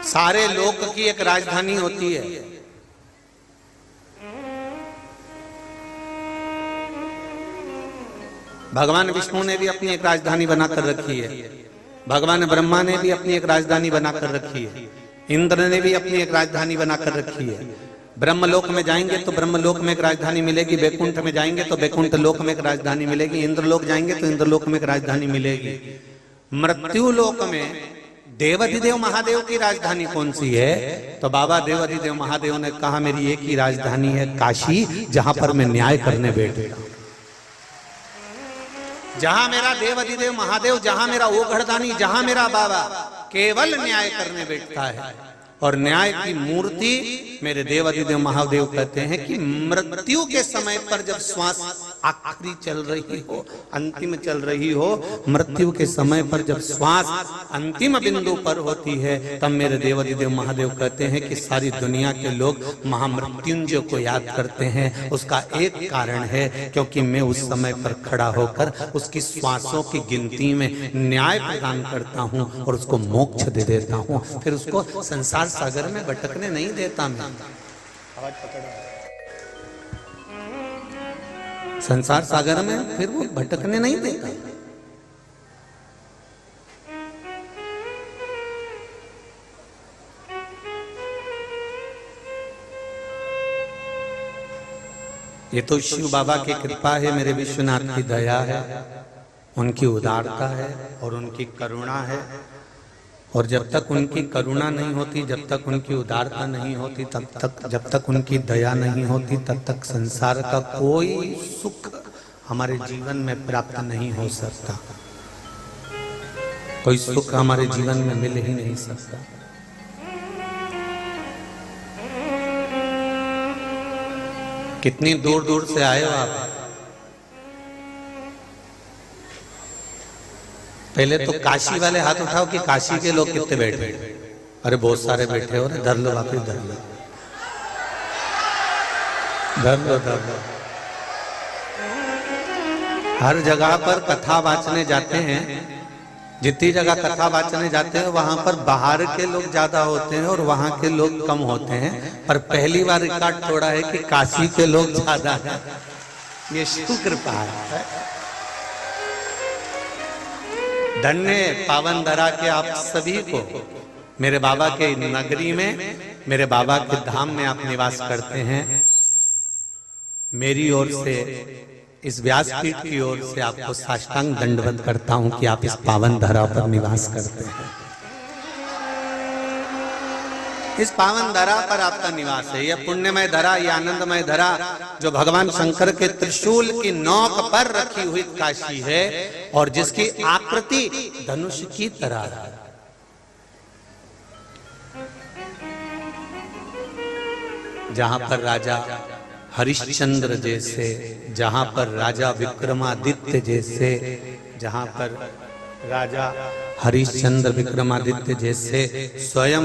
सारे लोक की एक राजधानी होती है। भगवान विष्णु ने भी अपनी एक राजधानी बनाकर रखी है, भगवान ब्रह्मा ने भी अपनी एक राजधानी बनाकर रखी है, इंद्र ने भी अपनी एक राजधानी बनाकर रखी है। ब्रह्मलोक में जाएंगे तो ब्रह्मलोक में एक राजधानी मिलेगी, वैकुंठ में जाएंगे तो वैकुंठ लोक में एक राजधानी मिलेगी, इंद्रलोक जाएंगे तो इंद्रलोक में एक राजधानी मिलेगी। मृत्यु लोक में देवाधिदेव महादेव की राजधानी कौन सी है? तो बाबा देवाधिदेव महादेव ने कहा मेरी एक ही राजधानी है काशी, जहां पर मैं न्याय करने बैठेगा। जहां मेरा देवाधिदेव महादेव, जहां मेरा ओघड़दानी, जहां मेरा बाबा केवल न्याय करने बैठता है। और न्याय की मूर्ति मेरे देवाधिदेव महादेव कहते हैं कि मृत्यु के समय पर जब श्वास आखिरी चल रही हो, अंतिम चल रही हो, मृत्यु के समय पर जब श्वास अंतिम बिंदु पर होती है, तब मेरे देवाधिदेव महादेव कहते हैं कि सारी दुनिया के लोग महामृत्युंजय को याद करते हैं। उसका एक कारण है क्योंकि मैं उस समय पर खड़ा होकर उसकी श्वासों की गिनती में न्याय प्रदान करता हूं और उसको मोक्ष दे देता हूं, फिर उसको संसार सागर में भटकने नहीं देता। मैं संसार सागर में फिर वो भटकने नहीं देता। ये तो शिव बाबा की कृपा है, मेरे विश्वनाथ की दया है, उनकी उदारता है और उनकी करुणा है। और जब तक उनकी करुणा नहीं होती, जब तक उनकी उदारता नहीं होती, तब तक, जब तक उनकी दया नहीं होती, तब तक संसार का कोई सुख हमारे जीवन में प्राप्त नहीं हो सकता, कोई सुख हमारे जीवन में मिल ही नहीं सकता। कितनी दूर दूर से आए हो आप? पहले तो काशी वाले हाथ उठाओ कि काशी के लोग कितने बैठे? अरे बहुत सारे बैठे हो, धर लो, वापिस धर लो, धर लो, धर लो। हर जगह पर कथा वाचने जाते हैं, जितनी जगह कथा वाचने जाते हैं वहां पर बाहर के लोग ज्यादा होते हैं और वहां के लोग कम होते हैं, पर पहली बार रिकॉर्ड तोड़ा है कि काशी के लोग ज्यादा हैं। ये शिव कृपा है। धन्य पावन धरा के आप सभी को, मेरे बाबा के नगरी में, मेरे बाबा के धाम में आप निवास करते हैं। मेरी ओर से, इस व्यासपीठ की ओर से आपको साष्टांग दंडवत करता हूं कि आप इस पावन धरा पर निवास करते हैं। इस पावन धरा पर आपका निवास है। यह पुण्यमय धरा, यह आनंदमय धरा जो भगवान शंकर के त्रिशूल की नोक पर रखी हुई काशी है और जिसकी आकृति धनुष की तरह है। जहां पर राजा हरिश्चंद्र जैसे, जहां पर राजा विक्रमादित्य जैसे, जहां पर राजा हरिश्चंद्र विक्रमादित्य जैसे स्वयं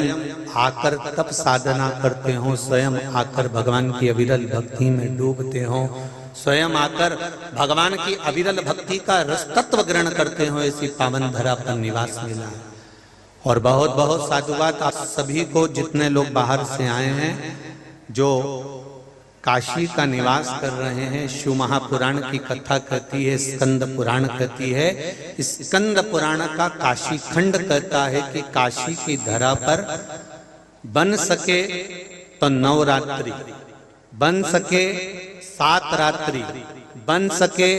आकर तप साधना करते हो, स्वयं आकर भगवान की अविरल भक्ति में डूबते हो, स्वयं आकर भगवान की अविरल भक्ति का रस तत्व ग्रहण करते हो, ऐसी पावन धरा पर निवास मिला। और बहुत बहुत साधुवाद आप सभी को, जितने लोग बाहर से आए हैं, जो काशी का निवास कर रहे हैं। शिव महापुराण की कथा कहती है, स्कंद पुराण कहती है, स्कंद पुराण का काशी खंड कहता है कि काशी की धरा पर बन सके तो 9 रात्रि, बन सके 7 रात्रि, बन सके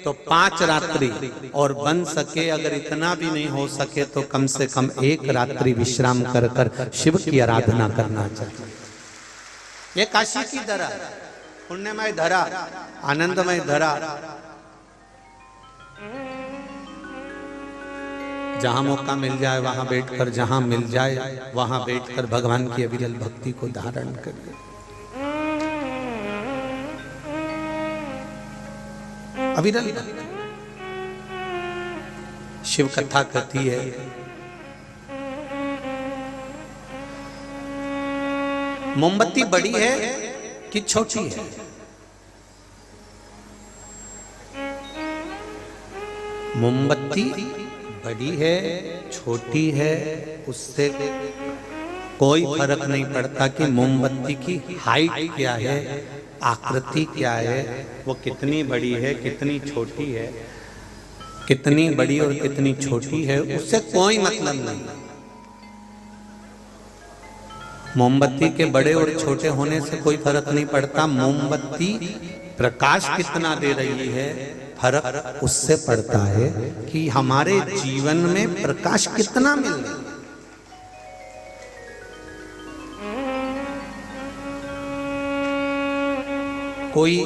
तो 5 रात्रि, और बन सके अगर इतना भी नहीं हो सके तो कम से कम 1 रात्रि विश्राम कर कर शिव की आराधना करना चाहिए। ये काशी की धरा, पुण्यमय धरा, आनंदमय धरा, जहां मौका मिल जाए वहां बैठकर, जहां मिल जाए वहां बैठकर भगवान की अविरल भक्ति को धारण करिए। अविरल शिव कथा कहती है, मोमबत्ती बड़ी है कि छोटी है? मोमबत्ती बड़ी है, छोटी है, उससे कोई फर्क नहीं पड़ता कि मोमबत्ती की हाइट क्या है, आकृति क्या है, वो कितनी बड़ी है कितनी छोटी है, कितनी बड़ी और कितनी छोटी है, उससे कोई मतलब नहीं। मोमबत्ती के बड़े और छोटे होने से कोई फर्क नहीं पड़ता। मोमबत्ती प्रकाश कितना दे रही है, फर्क उससे पड़ता है कि हमारे जीवन में प्रकाश कितना मिल रहा है। कोई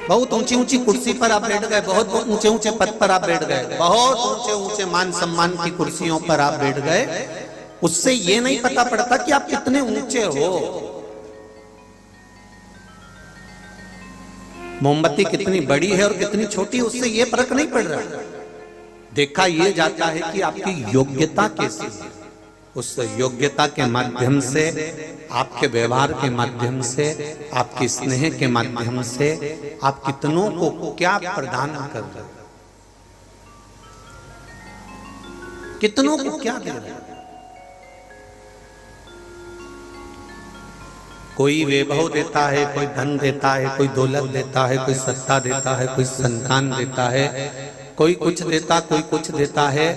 बहुत ऊंची ऊंची कुर्सी पर आप बैठ गए, बहुत ऊंचे ऊंचे पद पर आप बैठ गए, बहुत ऊंचे ऊंचे मान सम्मान की कुर्सियों पर आप बैठ गए, उससे ये नहीं पता पड़ता कि आप कितने ऊंचे हो। मोमबत्ती कितनी बड़ी है और कितनी छोटी, उससे ये फर्क नहीं पड़ रहा। देखा ये जाता है कि आपकी योग्यता कैसी है। उस योग्यता के माध्यम से, आपके व्यवहार के माध्यम से, आपके स्नेह के माध्यम से आप कितनों को क्या प्रदान कर रहे हैं, कितनों को क्या दे रहे हैं। कोई वैभव देता है, कोई धन देता है, कोई दौलत देता है, कोई सत्ता देता है, कोई संतान देता है, कोई कुछ देता, कोई कुछ देता है।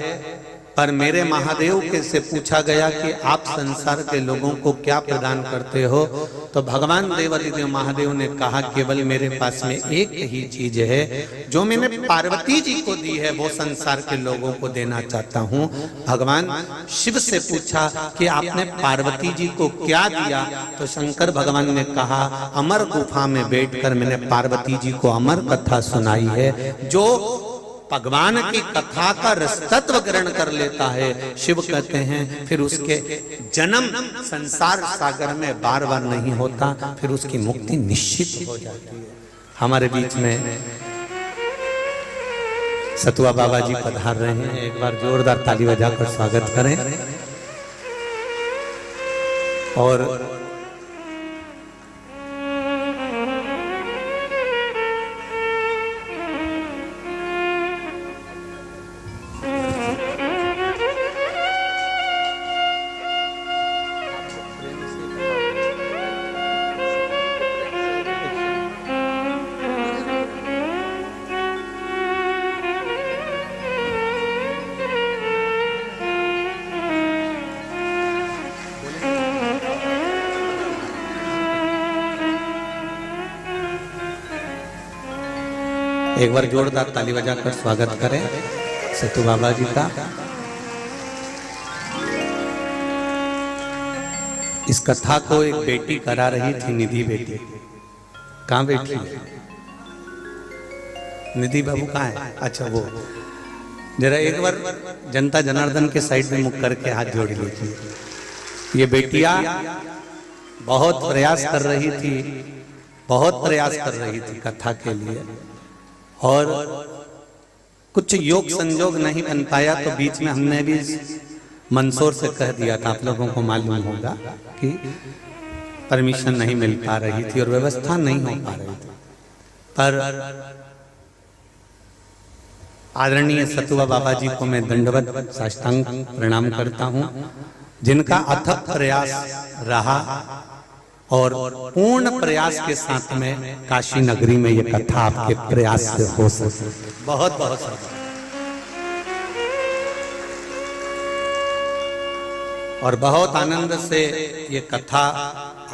पर मेरे महादेव के से पूछा गया कि आप संसार के लोगों को क्या प्रदान करते हो, तो भगवान देवादिदेव महादेव ने कहा केवल मेरे पास में एक ही चीज है जो मैंने पार्वती जी को दी है, वो संसार के लोगों को देना चाहता हूँ। भगवान शिव से पूछा कि आपने पार्वती जी को क्या दिया, तो शंकर भगवान ने कहा अमर गुफा में बैठकर मैंने पार्वती जी को अमर कथा सुनाई है। जो भगवान की कथा का रसतत्व ग्रहण कर लेता है, शिव कहते हैं फिर उसके जन्म संसार सागर में बार बार नहीं होता, फिर उसकी मुक्ति निश्चित हो जाती है। हमारे बीच में सतुआ बाबा जी पधार रहे हैं, एक बार जोरदार ताली बजाकर स्वागत करें। और एक बार जोरदार ताली बजाकर स्वागत करें सतु बाबा जी का। इस कथा को एक बेटी करा रही थी, निधि बेटी। कहाँ बैठी है निधि बाबू, कहाँ है? अच्छा वो जरा एक बार जनता जनार्दन के साइड में मुख करके हाथ जोड़ लीजिए। ये बेटिया बहुत प्रयास कर रही थी, बहुत प्रयास कर रही थी कथा के लिए, और कुछ योग संजोग नहीं बन पाया, तो बीच में हमने भी मंसूर से कह दिया था, आप लोगों को मालूम होगा कि परमिशन नहीं मिल पा रही थी और व्यवस्था नहीं हो पा रही थी। पर आदरणीय सतुआ बाबा जी को मैं दंडवत साष्टांग प्रणाम करता हूँ, जिनका अथक प्रयास रहा और पूर्ण प्रयास के साथ में काशी नगरी में ये कथा आपके प्रयास से हो सके। बहुत बहुत और बहुत आनंद से ये कथा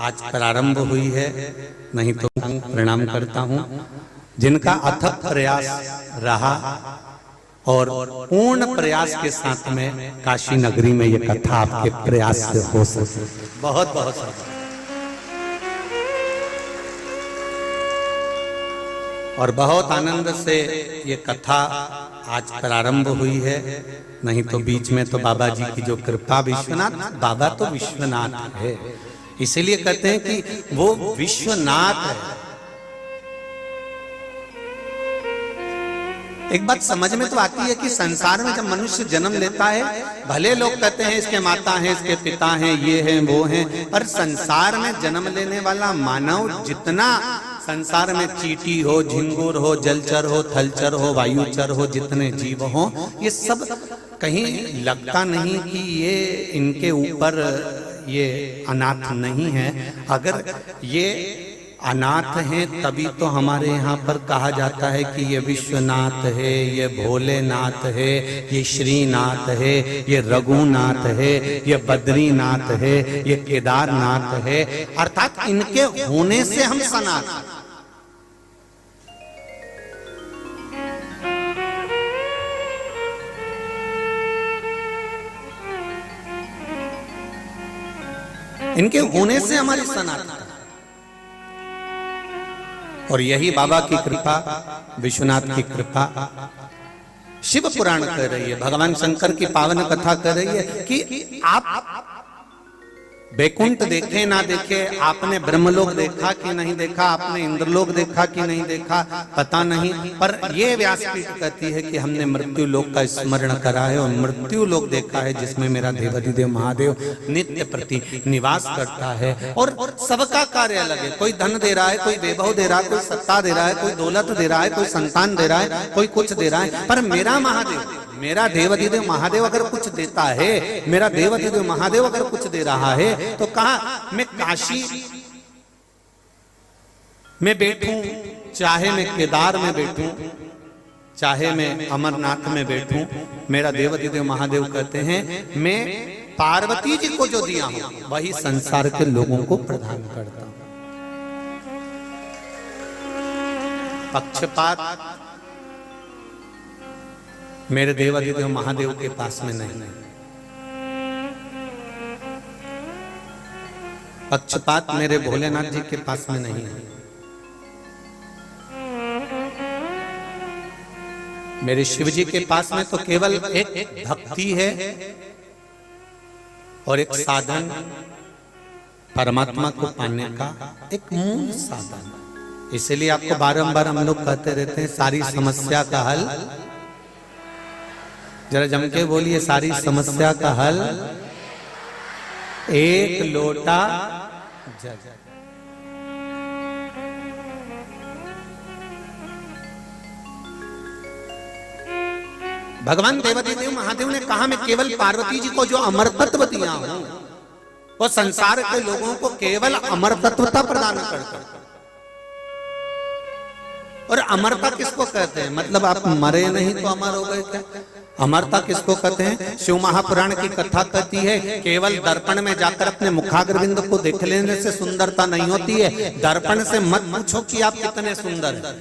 आज प्रारंभ हुई है, नहीं तो प्रणाम करता हूँ। जिनका अथक प्रयास रहा और पूर्ण प्रयास के साथ में काशी नगरी में ये कथा आपके प्रयास से हो सके। बहुत बहुत और बहुत आनंद से ये कथा आज प्रारंभ हुई है, नहीं तो बीच में तो बाबा जी की जो कृपा, विश्वनाथ बाबा तो विश्वनाथ है, इसीलिए कहते हैं कि वो विश्वनाथ है। एक बात समझ में तो आती है कि संसार में जब मनुष्य जन्म लेता है, भले लोग कहते हैं इसके माता हैं, इसके पिता हैं, ये हैं वो हैं, पर संसार में जन्म लेने वाला मानव जितना संसार में चींटी हो, झिंगुर हो, जलचर हो, थलचर हो, वायुचर हो, जितने जीव हो, ये सब कहीं लगता नहीं कि ये इनके ऊपर ये अनाथ नहीं है। अगर ये अनाथ हैं तभी तो हमारे यहाँ पर कहा जाता है कि ये विश्वनाथ है, ये भोलेनाथ है, ये श्रीनाथ है, ये रघुनाथ है, ये बद्रीनाथ है, ये केदारनाथ है। अर्थात इनके होने से हम सनातन। इनके होने से हमारी सनातन। और यही बाबा की कृपा, विश्वनाथ की कृपा शिव पुराण कह रही है, भगवान शंकर की पावन कथा कह रही है कि आप बैकुंठ देखे ना देखे, आपने ब्रह्मलोक देखा कि नहीं देखा, आपने इंद्रलोक देखा कि नहीं देखा, पता नहीं, पर ये व्यासपीठ कहती है कि हमने मृत्यु लोक का स्मरण करा है और मृत्यु लोक देखा है जिसमें मेरा देवाधिदेव महादेव नित्य प्रति निवास करता है। और सबका कार्य अलग है, कोई धन दे रहा है, कोई वैभव दे रहा है, कोई सत्ता दे रहा है, कोई दौलत दे रहा है, कोई संतान दे रहा है, कोई कुछ दे रहा है, पर मेरा महादेव, मेरा देवाधिदेव महादेव अगर कुछ देता है, मेरा देवाधिदेव महादेव अगर कुछ दे रहा है, तो कहा मैं काशी में बैठूं, चाहे मैं केदार में बैठूं, चाहे मैं अमरनाथ में बैठूं, मेरा देवाधिदेव महादेव कहते हैं मैं पार्वती जी को जो दिया हूं वही संसार के लोगों को प्रदान करता हूं। पक्षपात मेरे देवाधिदेव महादेव के पास में नहीं, पक्षपात मेरे भोलेनाथ जी के पास में नहीं है। मेरे शिव जी के पास में तो केवल एक भक्ति है और एक साधन, परमात्मा को पाने का एक मूल साधन। इसलिए आपको बारंबार हम लोग कहते रहते हैं सारी समस्या का हल, जरा जम के बोलिए, सारी समस्या का हल एक लोटा जल। भगवान देवाधिदेव महादेव ने कहा मैं केवल पार्वती जी को जो अमर तत्व दिया हूं वो संसार के लोगों को केवल अमर तत्वता प्रदान करता है। और अमरता किसको कहते हैं? मतलब आप मरे नहीं तो अमर हो गए क्या? अमरता किसको कहते हैं? शिव महापुराण की कथा कहती है केवल दर्पण में जाकर अपने मुखाग्रविंद को देख लेने से सुंदरता नहीं होती है। दर्पण से मत पूछो कि आप कितने सुंदर हैं,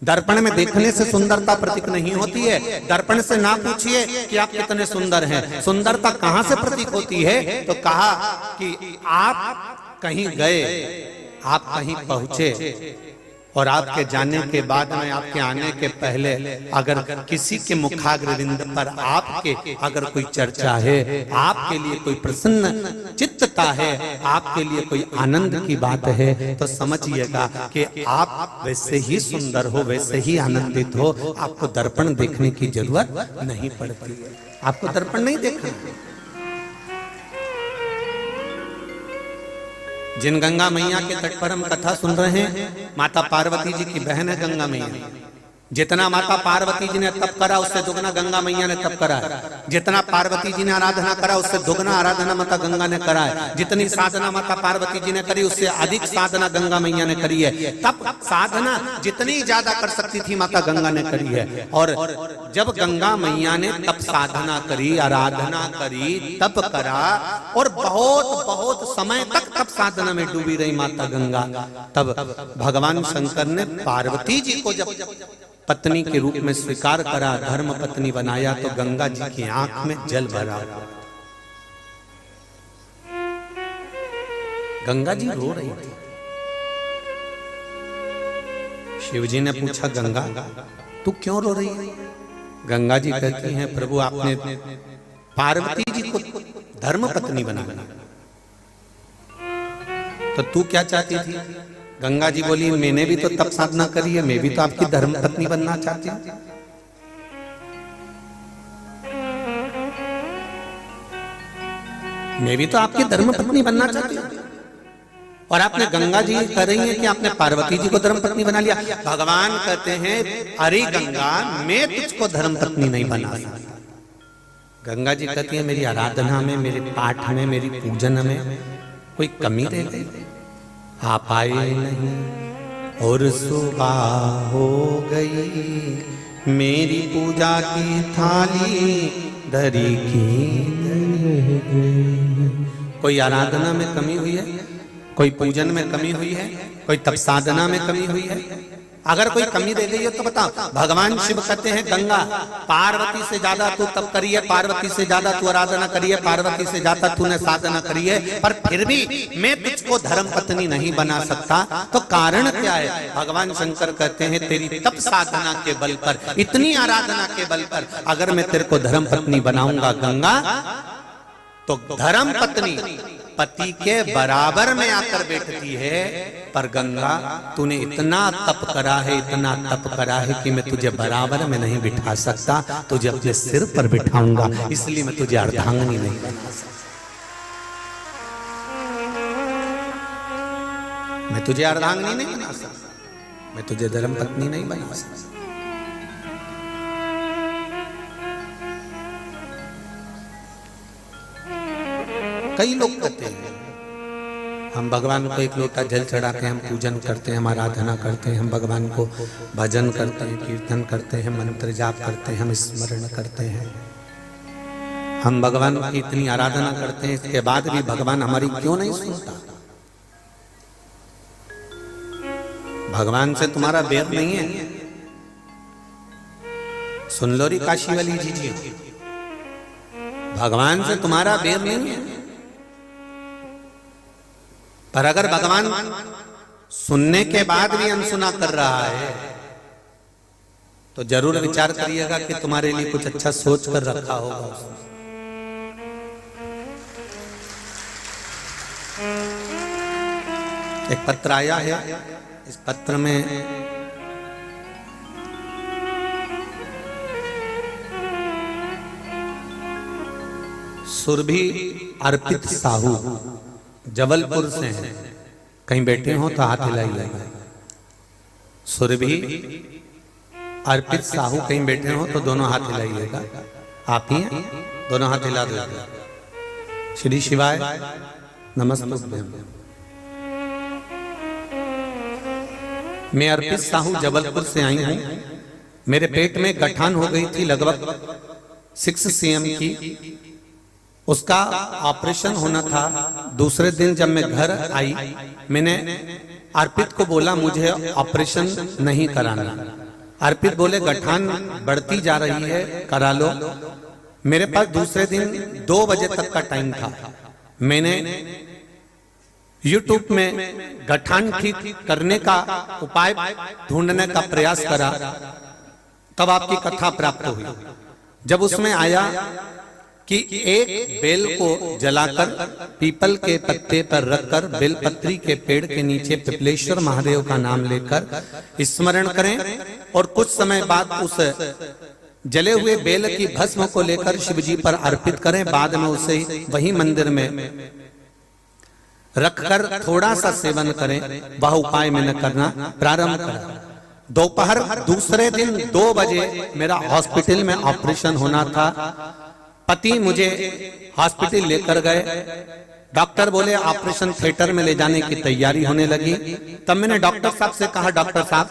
दर्पण में देखने से सुंदरता प्रतीक नहीं होती है। दर्पण से ना पूछिए कि आप कितने सुंदर हैं, सुंदरता कहां से प्रतीक होती है? तो कहा कि आप कहीं गए, आप कहीं पहुंचे और आपके जाने के बाद में, आपके आने के पहले अगर किसी के मुखाग्रविंद पर आपके अगर कोई चर्चा है, आपके लिए कोई प्रसन्न चित्तता है, आपके लिए कोई आनंद की बात है, तो समझिएगा कि आप वैसे ही सुंदर हो, वैसे ही आनंदित हो। आपको दर्पण देखने की जरूरत नहीं पड़ती है, आपको दर्पण नहीं देखना। जिन गंगा मैया के तट पर हम कथा सुन रहे हैं, माता पार्वती जी की बहन है गंगा मैया। जितना माता पार्वती जी ने तप करा उससे दुगना गंगा मैया ने तप करा है। जितना पार्वती जी ने आराधना करा उससे दुगना आराधना माता गंगा ने करा है। जितनी साधना माता पार्वती जी ने करी उससे अधिक साधना गंगा मैया ने करी है। तप साधना जितनी ज्यादा कर सकती थी माता गंगा ने करी है। और जब गंगा मैया ने तप साधना करी, आराधना करी, तप करा और बहुत बहुत समय तक तप साधना में डूबी रही माता गंगा, तब भगवान शंकर ने पार्वती जी को जब पत्नी के रूप में स्वीकार करा, धर्म पत्नी बनाया, तो गंगा जी की आंख में जल भरा। गंगा जी रो रही थी। शिव जी ने पूछा गंगा तू क्यों रो रही है? गंगा जी कहती हैं प्रभु आपने पार्वती जी को धर्म पत्नी बनाया, तो तू क्या चाहती थी? गंगा जी बोली मैंने भी तो तप साधना करी है, मैं भी तो आपकी धर्म पत्नी बनना चाहती हूं। मैं भी तो आपकी धर्म पत्नी बनना चाहती हूं। और आपने गंगा जी कह रही है कि आपने पार्वती जी को धर्मपत्नी बना लिया। भगवान कहते हैं अरे गंगा मैं तुझको धर्मपत्नी नहीं बना सकता। गंगा जी कहती है मेरी आराधना में, मेरे पाठ में, मेरी पूजन में कोई कमी रह गई? आप आए नहीं और सुबह हो गई, मेरी पूजा की थाली धरी की। कोई आराधना में कमी हुई है? कोई पूजन में कमी हुई है? कोई तप साधना में कमी हुई है? अगर कोई कमी रह गई हो तो बताओ। भगवान शिव कहते हैं गंगा पार्वती से ज्यादा तू तप करी है, पार्वती से ज्यादा तू आराधना करी है, पार्वती से ज्यादा तूने साधना करी है, पर फिर भी मैं तुझको धर्म पत्नी नहीं बना सकता। तो कारण क्या है? भगवान शंकर कहते हैं तेरी तप साधना के बल पर, इतनी आराधना के बल पर अगर मैं तेरे को धर्म पत्नी बनाऊंगा गंगा, तो धर्म पत्नी पति के बराबर में आकर बैठती है। पर गंगा तूने इतना तप करा है, इतना तप करा है कि मैं तुझे बराबर में नहीं बिठा सकता, तुझे अपने सिर पर बिठाऊंगा, इसलिए मैं तुझे अर्धांगिनी नहीं बना सकता। मैं तुझे अर्धांगिनी नहीं बना सकता, मैं तुझे धर्मपत्नी नहीं बना सकता। कई लोग कहते हैं हम भगवान को एक लोटा जल चढ़ा के हम पूजन करते हैं, हम आराधना करते हैं, हम भगवान को भजन करते हैं, कीर्तन करते हैं, मंत्र जाप करते हैं, हम स्मरण करते हैं, हम भगवान की इतनी आराधना करते हैं, इसके बाद भी भगवान हमारी क्यों नहीं सुनता? भगवान से तुम्हारा बैर नहीं है? सुन लो री काशी वाली जी, भगवान से तुम्हारा बैर नहीं है। पर अगर भगवान सुनने के बाद भी अनसुना कर रहा है तो जरूर विचार करिएगा कि तुम्हारे लिए कुछ अच्छा सोच कर रखा होगा। एक पत्र आया है, इस पत्र में सुरभि अर्पित साहू जबलपुर से हैं, कहीं बैठे हो तो हाथ हिलाइए। सुरभि अर्पित साहू कहीं बैठे हो तो दोनों हाथ हिलाइएगा। आप ही हैं? दोनों हाथ हिला दो। श्री शिवाय नमस्ते। मैं अर्पित साहू जबलपुर से आई हूं। मेरे पेट में गठान हो गई थी लगभग 6 cm की, उसका ऑपरेशन होना था। दूसरे दिन जब मैं घर आई, मैंने अर्पित को बोला मुझे ऑपरेशन नहीं कराना। अर्पित बोले गठान बढ़ती जा रही है, करा लो। मेरे पास दूसरे दिन 2 बजे तक का टाइम था। मैंने YouTube में गठान ठीक करने का उपाय ढूंढने का प्रयास करा, तब आपकी कथा प्राप्त हुई। जब उसमें आया कि एक बेल को जलाकर पीपल के पत्ते पर रखकर बेलपत्री के पेड़ के नीचे पिपलेश्वर महादेव का नाम लेकर स्मरण करें और कुछ समय बाद उस जले हुए बेल की भस्म को लेकर शिवजी पर अर्पित करें। बाद में उसे वही मंदिर में रखकर थोड़ा सा सेवन करें। वह उपाय मैंने करना प्रारंभ करा। दोपहर दूसरे दिन 2 बजे मेरा हॉस्पिटल में ऑपरेशन होना था। पति मुझे हॉस्पिटल लेकर गए। डॉक्टर बोले ऑपरेशन थिएटर में ले जाने की तैयारी होने लगी। तब मैंने डॉक्टर साहब से कहा डॉक्टर साहब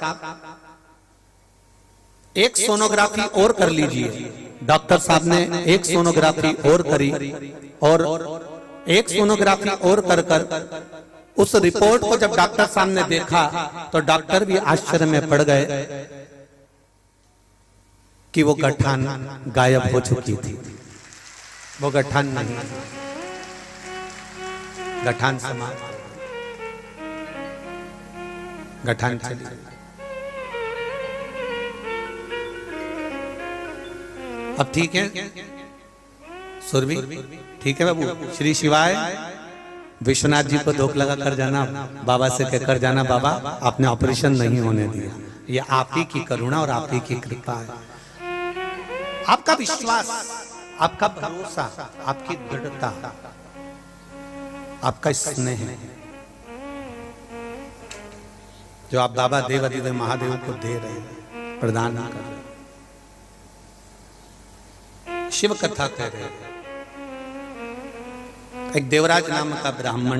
एक सोनोग्राफी और कर लीजिए। डॉक्टर साहब ने एक सोनोग्राफी और करी और एक सोनोग्राफी और कर उस रिपोर्ट को जब डॉक्टर साहब ने देखा तो डॉक्टर भी आश्चर्य में पड़ गए कि वो गठान गायब हो चुकी थी। वो गठान नहीं, गठान समाप्त, गठान चली। अब ठीक है सुरभि, ठीक है बाबू। श्री शिवाय विश्वनाथ जी को धोख लगा कर जाना, बाबा से कहकर जाना बाबा आपने ऑपरेशन नहीं होने दिया। ये आप ही की करुणा और आप ही की कृपा है। आपका विश्वास, आपका भरोसा, आपकी दृढ़ता, आपका स्नेह जो आप बाबा देवाधिदेव महादेव को दे रहे हैं, प्रदान कर रहे हैं, शिव कथा कह रहे हैं। एक देवराज नाम का ब्राह्मण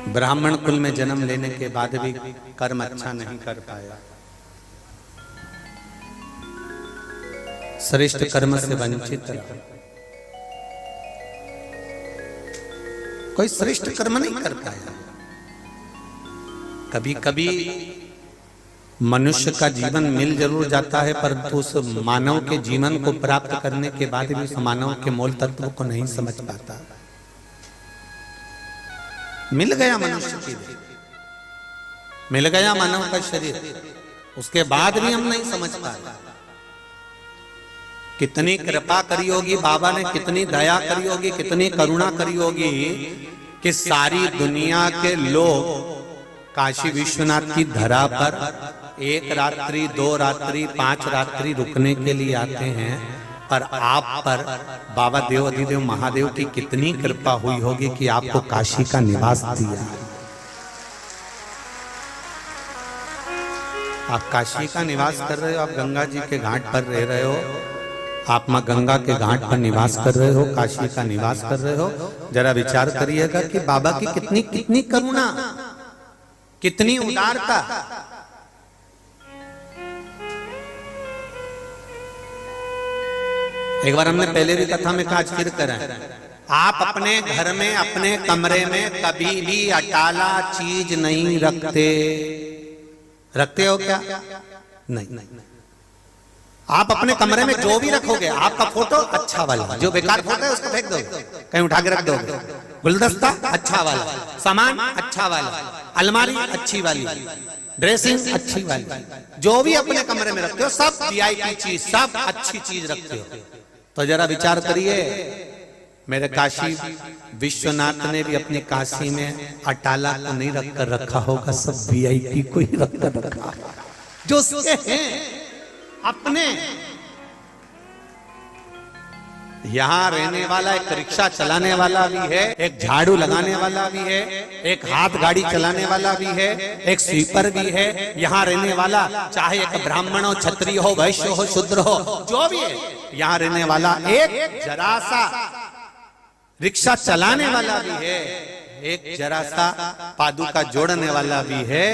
ब्राह्मण कुल में जन्म लेने के बाद भी कर्म अच्छा नहीं कर पाया, श्रेष्ठ कर्म से वंचित रहा, कोई श्रेष्ठ कर्म नहीं कर पाया। कभी कभी मनुष्य का जीवन मिल जरूर जाता है, परंतु उस मानव के जीवन को प्राप्त करने के बाद भी उस मानव के मूल तत्व को नहीं समझ पाता। मिल गया मनुष्य की देह, मिल गया मानव का शरीर, उसके बाद भी हम नहीं समझ पाए। कितनी कृपा करी होगी बाबा ने, कितनी दया करी होगी, कितनी करुणा करी होगी कि सारी दुनिया के लोग काशी विश्वनाथ की धरा पर 1 रात्रि 2 रात्रि 5 रात्रि रुकने के लिए आते हैं, पर आप पर बाबा देवाधिदेव महादेव की कितनी कृपा हुई होगी कि आपको काशी का निवास दिया। आप काशी का निवास कर रहे हो, आप गंगा जी के घाट पर रह रहे हो, आप मां गंगा के घाट पर निवास कर रहे हो, काशी का निवास कर रहे हो। जरा विचार करिएगा कि बाबा की कितनी कितनी करुणा, कितनी उदारता। एक बार हमने पहले भी कथा में कहा, आज फिर करें, आप अपने घर में अपने कमरे में कभी भी अटाला चीज नहीं रखते। रखते हो क्या? नहीं। आप अपने कमरे में जो भी रखोगे, आपका फोटो अच्छा वाला, जो बेकार फोटो है उसको फेंक दोगे, कहीं उठा के रख दोगे। गुलदस्ता अच्छा वाला, सामान अच्छा वाला, अलमारी अच्छी वाली, ड्रेसिंग अच्छी वाली, जो भी अपने कमरे में रखते हो सब वीआईपी चीज, सब अच्छी चीज रखते हो। तो जरा विचार करिए, मेरे काशी विश्वनाथ ने भी अपनी काशी में अटाला को नहीं रखकर रखा होगा, सब वीआईपी को ही रखकर रखा, जो उसके हैं अपने। यहां रहने वाला एक रिक्शा चलाने वाला भी है, एक झाड़ू लगाने वाला भी है, एक हाथ गाड़ी चलाने वाला भी है, एक स्वीपर भी है। यहां रहने वाला चाहे एक ब्राह्मण हो, क्षत्रिय हो, वैश्य हो, शूद्र हो, जो भी है, यहां रहने वाला एक जरा सा रिक्शा चलाने वाला भी है, एक जरा सा पादुका जोड़ने वाला भी है।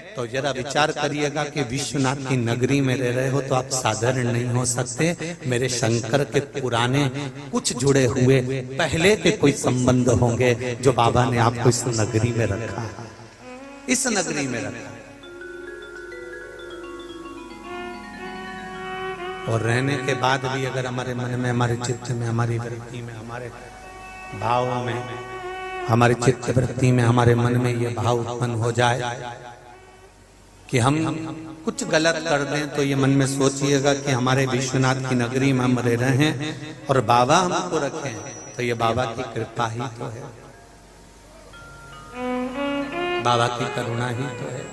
तो जरा विचार करिएगा कि विश्वनाथ की नगरी में रह रहे हो तो आप साधारण नहीं हो सकते। मेरे शंकर के पुराने कुछ जुड़े हुए पहले के कोई संबंध होंगे जो बाबा ने आपको इस नगरी में रखा, इस नगरी में रखा। और रहने के बाद भी अगर हमारे मन में, हमारे चित्त में, हमारी वृत्ति में, हमारे भाव में, हमारे चित्त वृत्ति में, हमारे मन में ये भाव उत्पन्न हो जाए कि हम कुछ गलत कर दें, तो ये मन में सोचिएगा कि हमारे विश्वनाथ की नगरी में हम रह रहे हैं और बाबा हमको रखे हैं, तो ये बाबा की कृपा ही तो है, बाबा की करुणा ही तो है।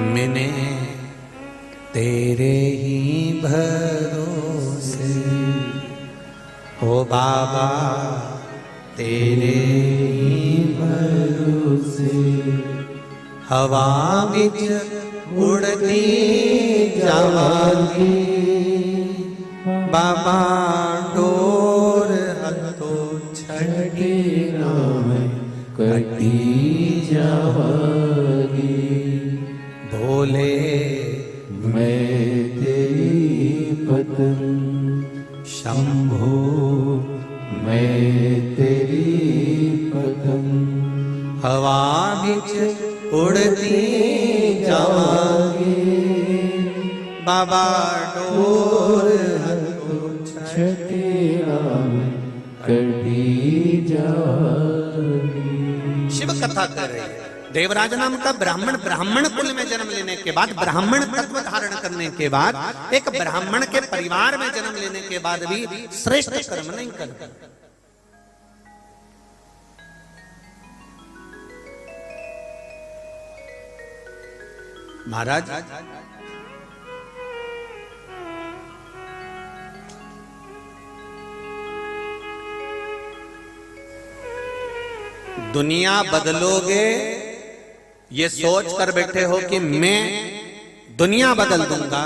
मैंने तेरे ही भरोसे, ओ बाबा तेरे ही भरोसे, हवा विच उड़ती जावांगी, बाबा डोर हथो छड़ी नाम कटी जावांगी। भोले मैं तेरी पत्नी, शंभो मैं तेरी पत्नी, हवा बिच उड़ती जावांगी, बाबा डोर हथो छठी कटी जावांगी। शिव कथा कर रहे हैं। देवराज नाम का ब्राह्मण, ब्राह्मण कुल में जन्म लेने के बाद, ब्राह्मण तत्व धारण करने के बाद, एक ब्राह्मण के परिवार में जन्म लेने के बाद भी श्रेष्ठ कर्म नहीं करता। महाराज दुनिया बदलोगे ये सोच कर बैठे हो कि मैं दुनिया बदल दूंगा,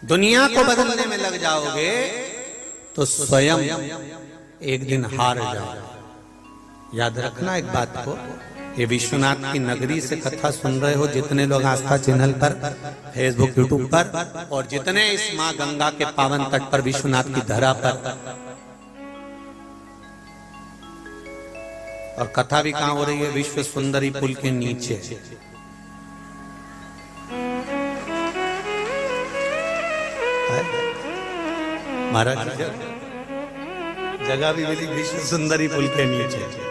दुनिया को बदलने में लग जाओगे तो स्वयं एक दिन हार जाओगे। याद रखना एक बात को, ये विश्वनाथ की नगरी से कथा सुन रहे हो जितने लोग आस्था चैनल पर, फेसबुक, यूट्यूब पर, और जितने इस मां गंगा के पावन तट पर विश्वनाथ की धरा पर, और कथा भी कहां हो रही है? विश्व सुंदरी पुल के नीचे। महाराज जगह भी मिली विश्व सुंदरी पुल के नीचे।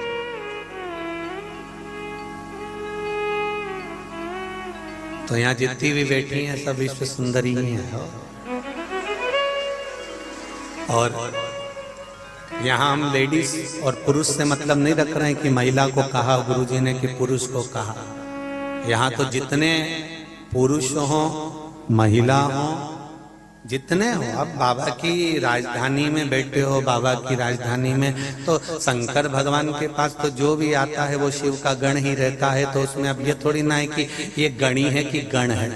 तो यहां जितनी भी बैठी हैं सब विश्व सुंदरी ही हैं। और यहाँ हम लेडीज और पुरुष से मतलब नहीं रख रहे हैं कि महिला को कहा गुरुजी ने कि पुरुष को कहा। यहाँ तो जितने पुरुष हो, महिला हो, जितने हो, अब बाबा की राजधानी में बैठे हो, बाबा की राजधानी में तो शंकर भगवान के पास तो जो भी आता है वो शिव का गण ही रहता है। तो उसमें अब ये थोड़ी ना है कि ये गणी है कि गण है।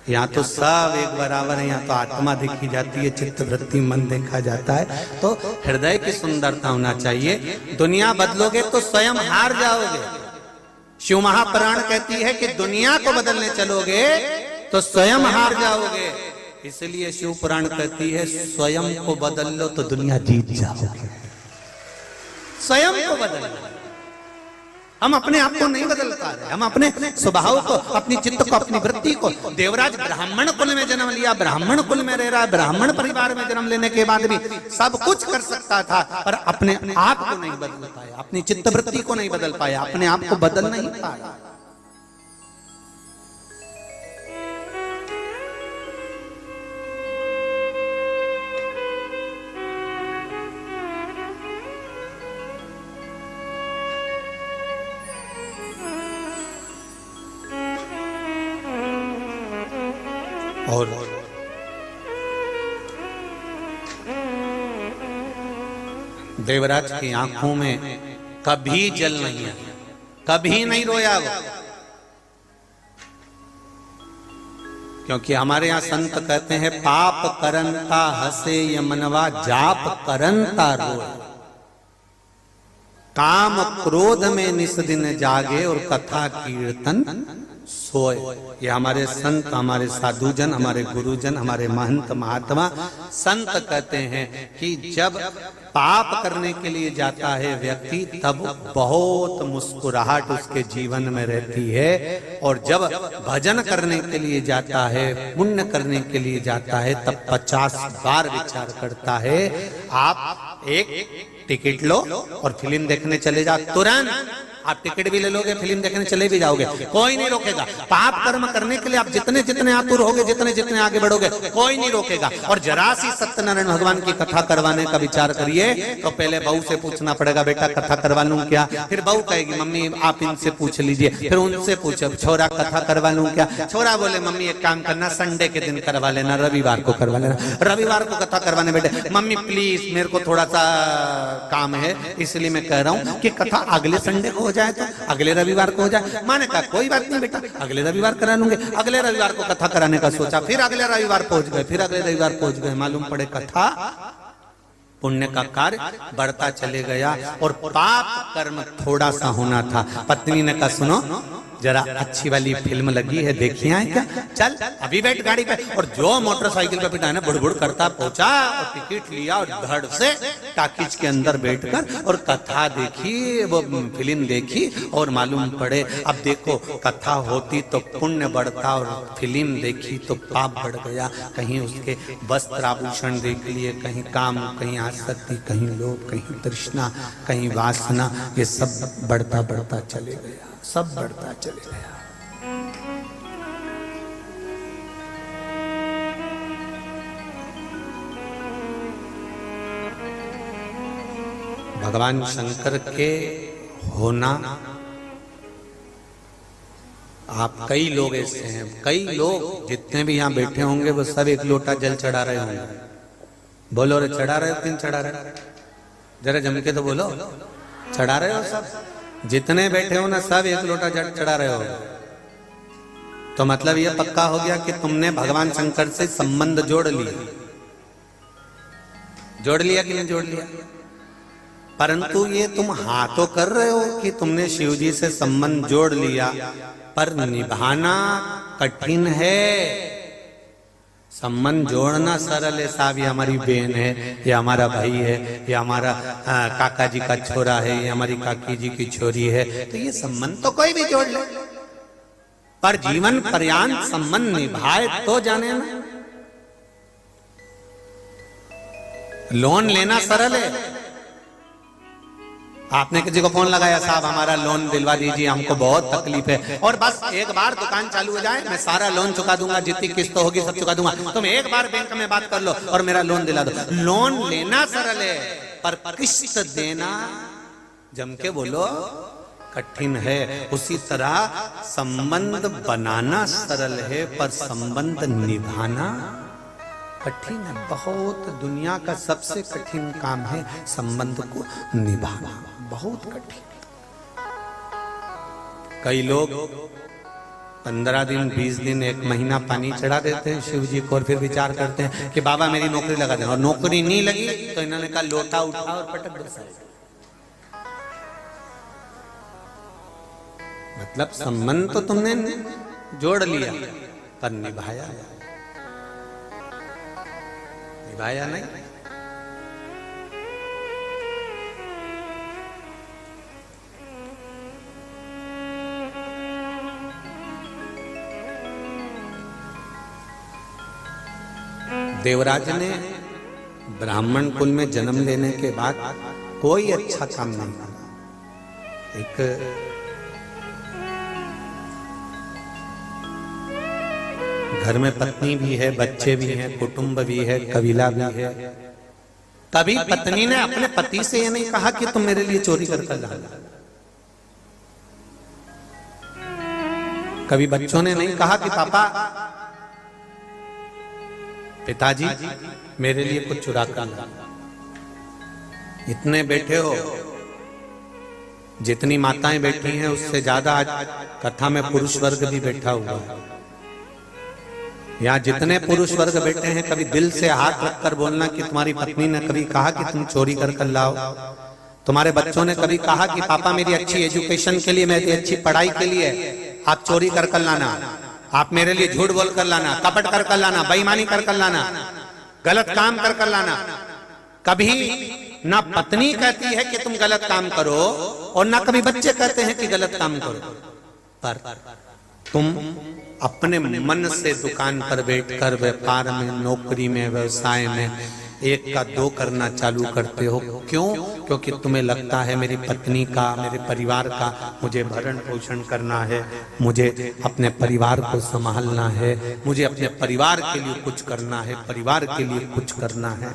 यहाँ तो सब एक बराबर है। यहाँ तो आत्मा देखी जाती है, चित्त वृत्ति मन देखा जाता है। तो हृदय की सुंदरता होना चाहिए। दुनिया बदलोगे तो स्वयं हार जाओगे। शिव महापुराण कहती है कि दुनिया को बदलने चलोगे तो स्वयं हार जाओगे। इसलिए शिव पुराण कहती है स्वयं को बदल लो तो दुनिया जीत जाओगे। स्वयं को बदल लो। हम अपने आप को नहीं बदल पा रहे। हम अपने स्वभाव को, अपनी चित्त को, अपनी वृत्ति को, देवराज ब्राह्मण कुल में जन्म लिया, ब्राह्मण कुल में रह रहा है, ब्राह्मण परिवार में जन्म लेने के बाद भी सब कुछ कर सकता था, पर अपने आप को नहीं बदल पाया, अपनी चित्त वृत्ति को नहीं बदल पाया, अपने आप को बदल नहीं पाया। और देवराज की आंखों में कभी जल नहीं आया, कभी नहीं रोया वो। क्योंकि हमारे यहाँ संत कहते हैं पाप करनता हसे यमनवा जाप करनता रोए। काम क्रोध में निस दिन जागे और कथा कीर्तन सोए। ये हमारे संत, हमारे साधुजन, हमारे गुरुजन, हमारे महंत महात्मा संत कहते हैं कि जब पाप करने के लिए जाता है व्यक्ति तब बहुत मुस्कुराहट उसके जीवन में रहती है, और जब भजन करने के लिए जाता है, पुण्य करने के लिए जाता है, तब 50 बार विचार करता है। आप एक टिकट लो और फिल्म देखने चले जाओ, तुरंत आप टिकट भी ले लोगे, फिल्म देखने चले भी जाओगे, कोई नहीं रोकेगा। पाप कर्म करने के लिए आप जितने जितने आतुर होगे, जितने जितने आगे बढ़ोगे, कोई नहीं रोकेगा। और जरा सी सत्यनारायण भगवान की कथा करवाने का विचार करिए तो पहले बहू से पूछना पड़ेगा, बेटा कथा करवा लूं क्या? फिर बहू कहेगी मम्मी आप इनसे पूछ लीजिए, फिर उनसे पूछो छोरा कथा करवा लूं क्या? छोरा बोले मम्मी एक काम करना, संडे के दिन करवा लेना, रविवार को करवा लेना। रविवार को कथा करवाने बैठे, मम्मी प्लीज मेरे को थोड़ा सा काम है, इसलिए मैं कह रहा हूँ कि कथा अगले संडे को हो जाए, तो अगले रविवार को हो जाए। माने कहा कोई बात नहीं बेटा, अगले रविवार करा लूंगे। अगले रविवार को कथा कराने का सोचा, फिर अगले रविवार पहुंच गए, फिर अगले रविवार पहुंच गए, मालूम पड़े कथा पुण्य का कार्य बढ़ता चले गया और पाप कर्म थोड़ा सा होना था। पत्नी ने कहा सुनो जरा अच्छी वाली फिल्म लगी है, देखिए आए क्या? चल अभी बैठ गाड़ी पे। और जो मोटरसाइकिल पे बिठा ना बुड़ करता पहुंचा और टिकट लिया और धड़ से टाकीज के अंदर बैठकर और कथा देखी, वो फिल्म देखी। और मालूम पड़े अब देखो कथा होती तो पुण्य बढ़ता और फिल्म देखी तो पाप बढ़ गया। कहीं उसके वस्त्र आभूषण देख लिए, कहीं काम, कहीं आसक्ति, कहीं लोभ, कहीं तृष्णा, कहीं वासना, ये सब बढ़ता बढ़ता चले गया, सब बढ़ता चले गया। भगवान शंकर के होना आप कई लोग ऐसे हैं, कई लोग जितने भी यहाँ बैठे होंगे वो सब एक लोटा जल चढ़ा रहे होंगे। बोलो रे, चढ़ा रहे हो? किन चढ़ा रहे हो? जरा जम के तो बोलो, चढ़ा रहे हो? सब जितने बैठे हो ना, सब एक लोटा जल चढ़ा रहे हो। तो मतलब ये पक्का हो गया कि तुमने भगवान शंकर से संबंध जोड़ लिया। जोड़ लिया कि नहीं जोड़ लिया? परंतु ये तुम हाँ तो कर रहे हो कि तुमने शिव जी से संबंध जोड़ लिया, पर निभाना कठिन है। संबंध जोड़ना सरल है, साहब ये हमारी बहन है, ये हमारा भाई है, ये हमारा काका जी का छोरा है, ये हमारी काकी जी की छोरी है, तो ये संबंध तो कोई भी जोड़ ले, पर जीवन पर्यंत संबंध निभाए तो जाने ना। लोन लेना सरल है। आपने किसी को फोन लगाया, साहब हमारा लोन दिलवा दीजिए, हमको बहुत तकलीफ है, और बस एक बार दुकान चालू हो जाए मैं सारा लोन चुका दूंगा, जितनी किस्त होगी सब चुका दूंगा, तुम एक बार बैंक में बात कर लो और मेरा लोन दिला दो। लोन लेना सरल है, पर किस्त देना, जम के बोलो, कठिन है। उसी तरह संबंध बनाना सरल है, पर संबंध निभाना कठिन है। बहुत दुनिया का सबसे कठिन काम है संबंध को निभाना, बहुत कठिन। कई लोग 15 दिन 20 दिन 1 महीना पानी चढ़ा देते हैं शिव जी को, और फिर विचार करते हैं कि बाबा मेरी नौकरी लगा दें, और नौकरी नहीं लगी तो इन्होंने कहा लोटा उठा और पटक दो। मतलब संबंध तो तुमने जोड़ लिया, पर निभाया नहीं। देवराज ने ब्राह्मण कुल में जन्म लेने के बाद कोई अच्छा काम नहीं किया। एक घर में पत्नी भी है, बच्चे भी हैं, कुटुंब भी है, कबीला भी है। कभी पत्नी ने अपने पति से ये नहीं कहा कि तुम मेरे लिए चोरी कर लाना। कभी बच्चों ने नहीं कहा कि पापा, पिताजी मेरे लिए कुछ चुरा कर लाना। इतने बैठे हो, जितनी माताएं बैठी हैं उससे ज्यादा आज कथा में पुरुष वर्ग भी बैठा हुआ है। यहाँ जितने पुरुष वर्ग बैठे हैं, कभी दिल से हाथ रखकर बोलना कि तुम्हारी पत्नी ने कभी कहा कि तुम चोरी कर लाओ। तुम्हारे बच्चों ने कभी कहा कि पापा मेरी अच्छी एजुकेशन के लिए, मेरी अच्छी पढ़ाई के लिए आप चोरी कर लाना, आप मेरे लिए झूठ बोल कर लाना, कपट कर लाना, बेईमानी कर लाना, गलत काम कर लाना। कभी ना पत्नी कहती है कि तुम गलत काम करो, और ना कभी बच्चे कहते हैं कि गलत काम करो, पर तुम अपने मन से दुकान पर बैठकर व्यापार में, नौकरी में, व्यवसाय में 1 का 2 करना चालू करते हो। क्यों? क्योंकि तुम्हें लगता है मेरी पत्नी का, मेरे परिवार का मुझे भरण पोषण करना है, मुझे अपने परिवार को संभालना है, मुझे अपने परिवार के लिए कुछ करना है, परिवार के लिए कुछ करना है।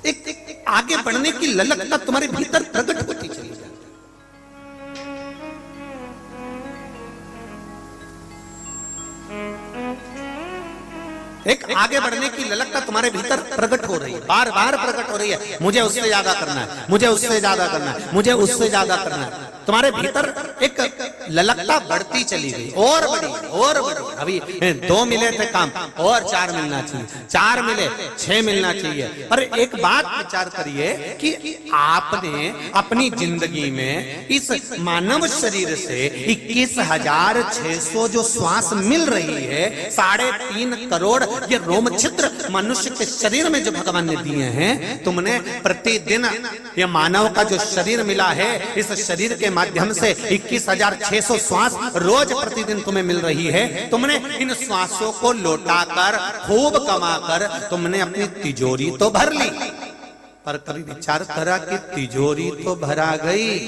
एक आगे बढ़ने की ललकता तुम्हारे भीतर प्रकट होती चली जाती। एक आगे बढ़ने की ललकता तुम्हारे भीतर प्रकट हो रही है, बार बार प्रकट हो रही है। मुझे उससे ज्यादा करना है, मुझे उससे ज्यादा करना है, मुझे उससे ज्यादा करना है। तुम्हारे भीतर एक ललकता बढ़ती चली गई, और बढ़ी और बढ़ी। अभी 2 मिले थे काम, और 4 मिलना चाहिए, 4 मिले 6 मिलना चाहिए। पर एक बात विचार करिए कि आपने अपनी जिंदगी में इस मानव शरीर से 21,600 जो श्वास मिल रही है, 3.5 करोड़ ये रोम छिद्र मनुष्य के शरीर में जो भगवान ने दिए हैं, तुमने प्रतिदिन ये मानव का जो शरीर मिला है, इस शरीर के माध्यम से 21,600 श्वास रोज प्रतिदिन तुम्हें मिल रही है। तुमने इन श्वासों को लौटाकर, खूब कमाकर तुमने अपनी तिजोरी तो भर ली, पर कभी विचार करा कि तिजोरी तो भरा गई,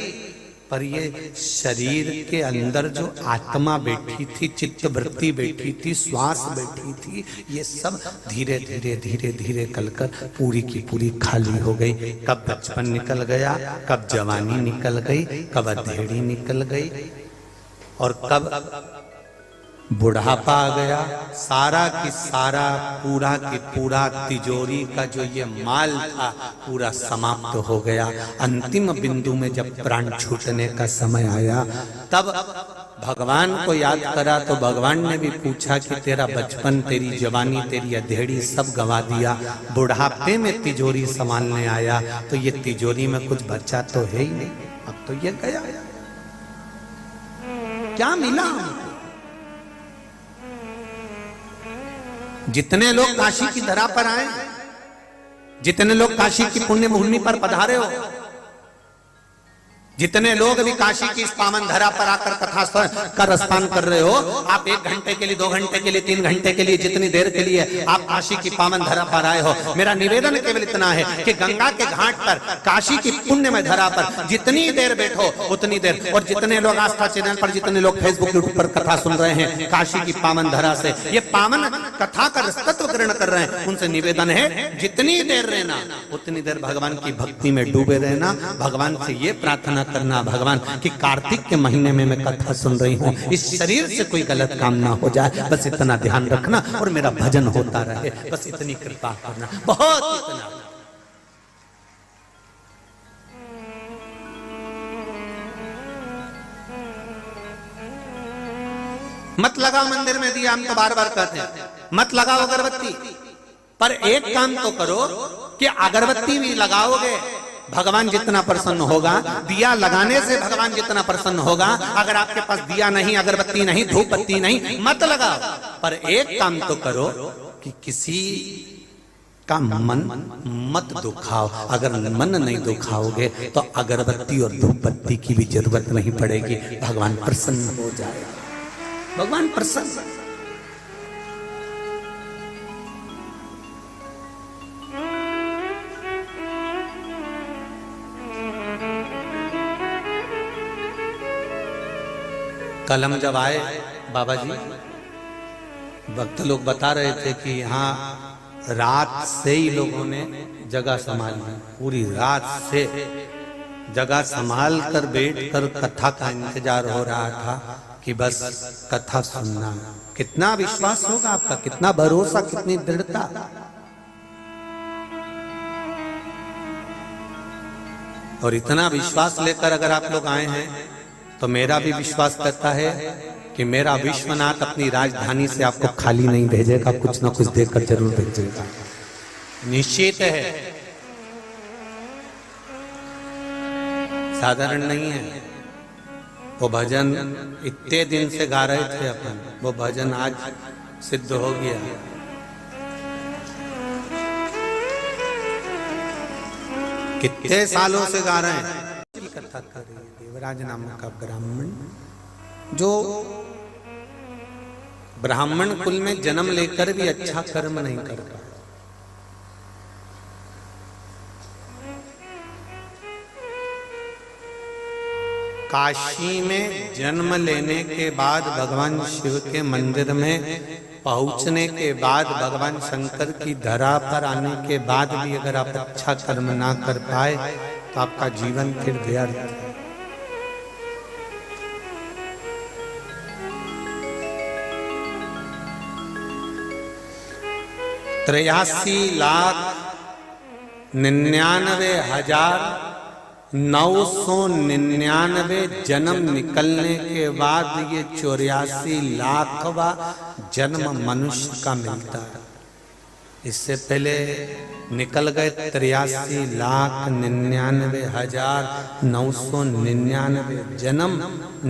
पर ये शरीर के अंदर जो आत्मा बैठी थी, चित्त वृत्ति बैठी थी, श्वास बैठी थी, ये सब धीरे धीरे धीरे धीरे कलकर पूरी की पूरी खाली हो गई। कब बचपन निकल गया, कब जवानी निकल गई, कब अधेड़ी निकल गई। और कब बुढ़ापा आ गया, सारा की सारा पूरा की पूरा तिजोरी का जो ये माल था पूरा समाप्त हो गया। अंतिम बिंदु में जब प्राण छूटने का समय आया तब भगवान को याद करा तो भगवान ने भी पूछा कि तेरा बचपन, तेरी जवानी, तेरी अधेड़ी सब गंवा दिया, बुढ़ापे में तिजोरी संभालने आया तो ये तिजोरी में कुछ बचा तो है ही नहीं, अब तो ये गया, क्या मिला हमको? जितने लोग काशी की धरा पर आए, जितने लोग काशी की पुण्य भूमि पर पधारे हो, जितने लोग भी काशी की इस पावन धरा पर आकर कथा का रसपान कर रहे हो, आप 1 घंटे के लिए, 2 घंटे के लिए, 3 घंटे के लिए, जितनी देर के लिए आप काशी की पावन धरा पर आए हो, मेरा निवेदन केवल इतना है कि गंगा के घाट पर, काशी की पुण्य में धरा पर जितनी देर बैठो उतनी देर, और जितने लोग आस्था चैनल पर, जितने लोग फेसबुक यूट्यूब पर कथा सुन रहे हैं काशी की पावन धरा से, ये पावन कथा का रसतत्व ग्रहण कर रहे हैं, उनसे निवेदन है जितनी देर रहना उतनी देर भगवान की भक्ति में डूबे रहना। भगवान से ये प्रार्थना करना, भगवान कि कार्तिक के महीने में मैं कथा सुन रही हूँ, इस शरीर से कोई गलत काम ना हो जाए, बस इतना ध्यान रखना और मेरा भजन होता रहे, बस इतनी कृपा करना, बहुत इतना। मत लगाओ मंदिर में दिया, हम तो बार बार कहते हैं, मत लगाओ अगरबत्ती, पर एक काम तो करो कि अगरबत्ती भी लगाओगे भगवान जितना प्रसन्न होगा, दिया लगाने से भगवान जितना प्रसन्न होगा। अगर आपके पास दिया नहीं, अगरबत्ती नहीं, धूप बत्ती नहीं, मत लगाओ, पर एक काम तो करो कि किसी का मन मत दुखाओ। अगर मन नहीं दुखाओगे तो अगरबत्ती और धूप बत्ती की भी जरूरत नहीं पड़ेगी, भगवान प्रसन्न हो जाएगा, भगवान प्रसन्न। कल हम जब आए बाबा जी, भक्त लोग बता रहे थे कि यहाँ रात से ही लोगों ने जगह संभाली, पूरी रात से जगह संभाल कर बैठ कर कथा का इंतजार हो रहा था कि बस कथा सुनना। कितना विश्वास होगा आपका, कितना भरोसा, कितनी दृढ़ता। और इतना विश्वास लेकर अगर आप लोग आए हैं तो मेरा भी विश्वास करता है कि मेरा विश्वनाथ अपनी राजधानी से आपको खाली नहीं भेजेगा, कुछ ना कुछ देकर जरूर भेजेगा, निश्चित है, साधारण नहीं है। वो भजन इतने दिन से गा रहे थे अपन, वो भजन आज सिद्ध हो गया। कितने सालों से गा रहे हैं, कथा कर रही है देवराज नाम का ब्राह्मण, जो ब्राह्मण कुल में जन्म लेकर भी अच्छा कर्म नहीं कर पाया। काशी में जन्म लेने के बाद, भगवान शिव के मंदिर में पहुंचने के बाद, भगवान शंकर की धरा पर आने के बाद भी अगर आप अच्छा कर्म ना कर पाए तो आपका जीवन फिर व्यर्थ है। 83,99,999 जन्म निकलने के बाद ये 84 लाखवा जन्म मनुष्य का मिलता है। इससे पहले निकल गए 83,99,999 जन्म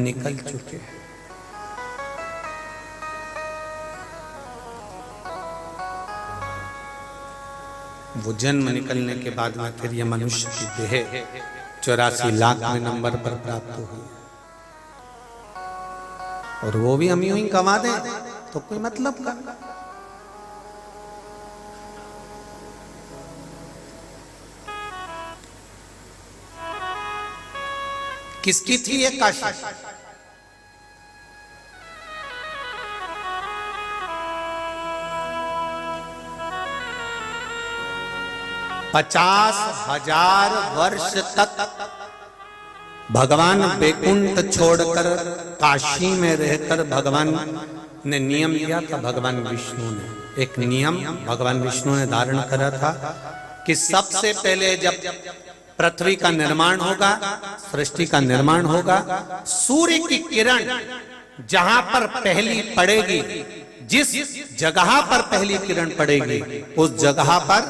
निकल चुके हैं। वो जन्म निकलने के बाद में फिर ये मनुष्य की देह 84 लाखवें नंबर पर प्राप्त हुई, और वो भी हम यूं ही कमा दें तो कोई मतलब का। किसकी थी ये काशी? 50,000 वर्ष तक भगवान बैकुंठ छोड़कर काशी में रहकर भगवान ने नियम लिया था। भगवान विष्णु ने एक नियम भगवान विष्णु ने धारण करा था कि सबसे पहले जब पृथ्वी का निर्माण होगा, सृष्टि का निर्माण होगा, सूर्य की किरण जहां पर पहली पड़ेगी, जिस जगह पर पहली किरण पड़ेगी, उस जगह पर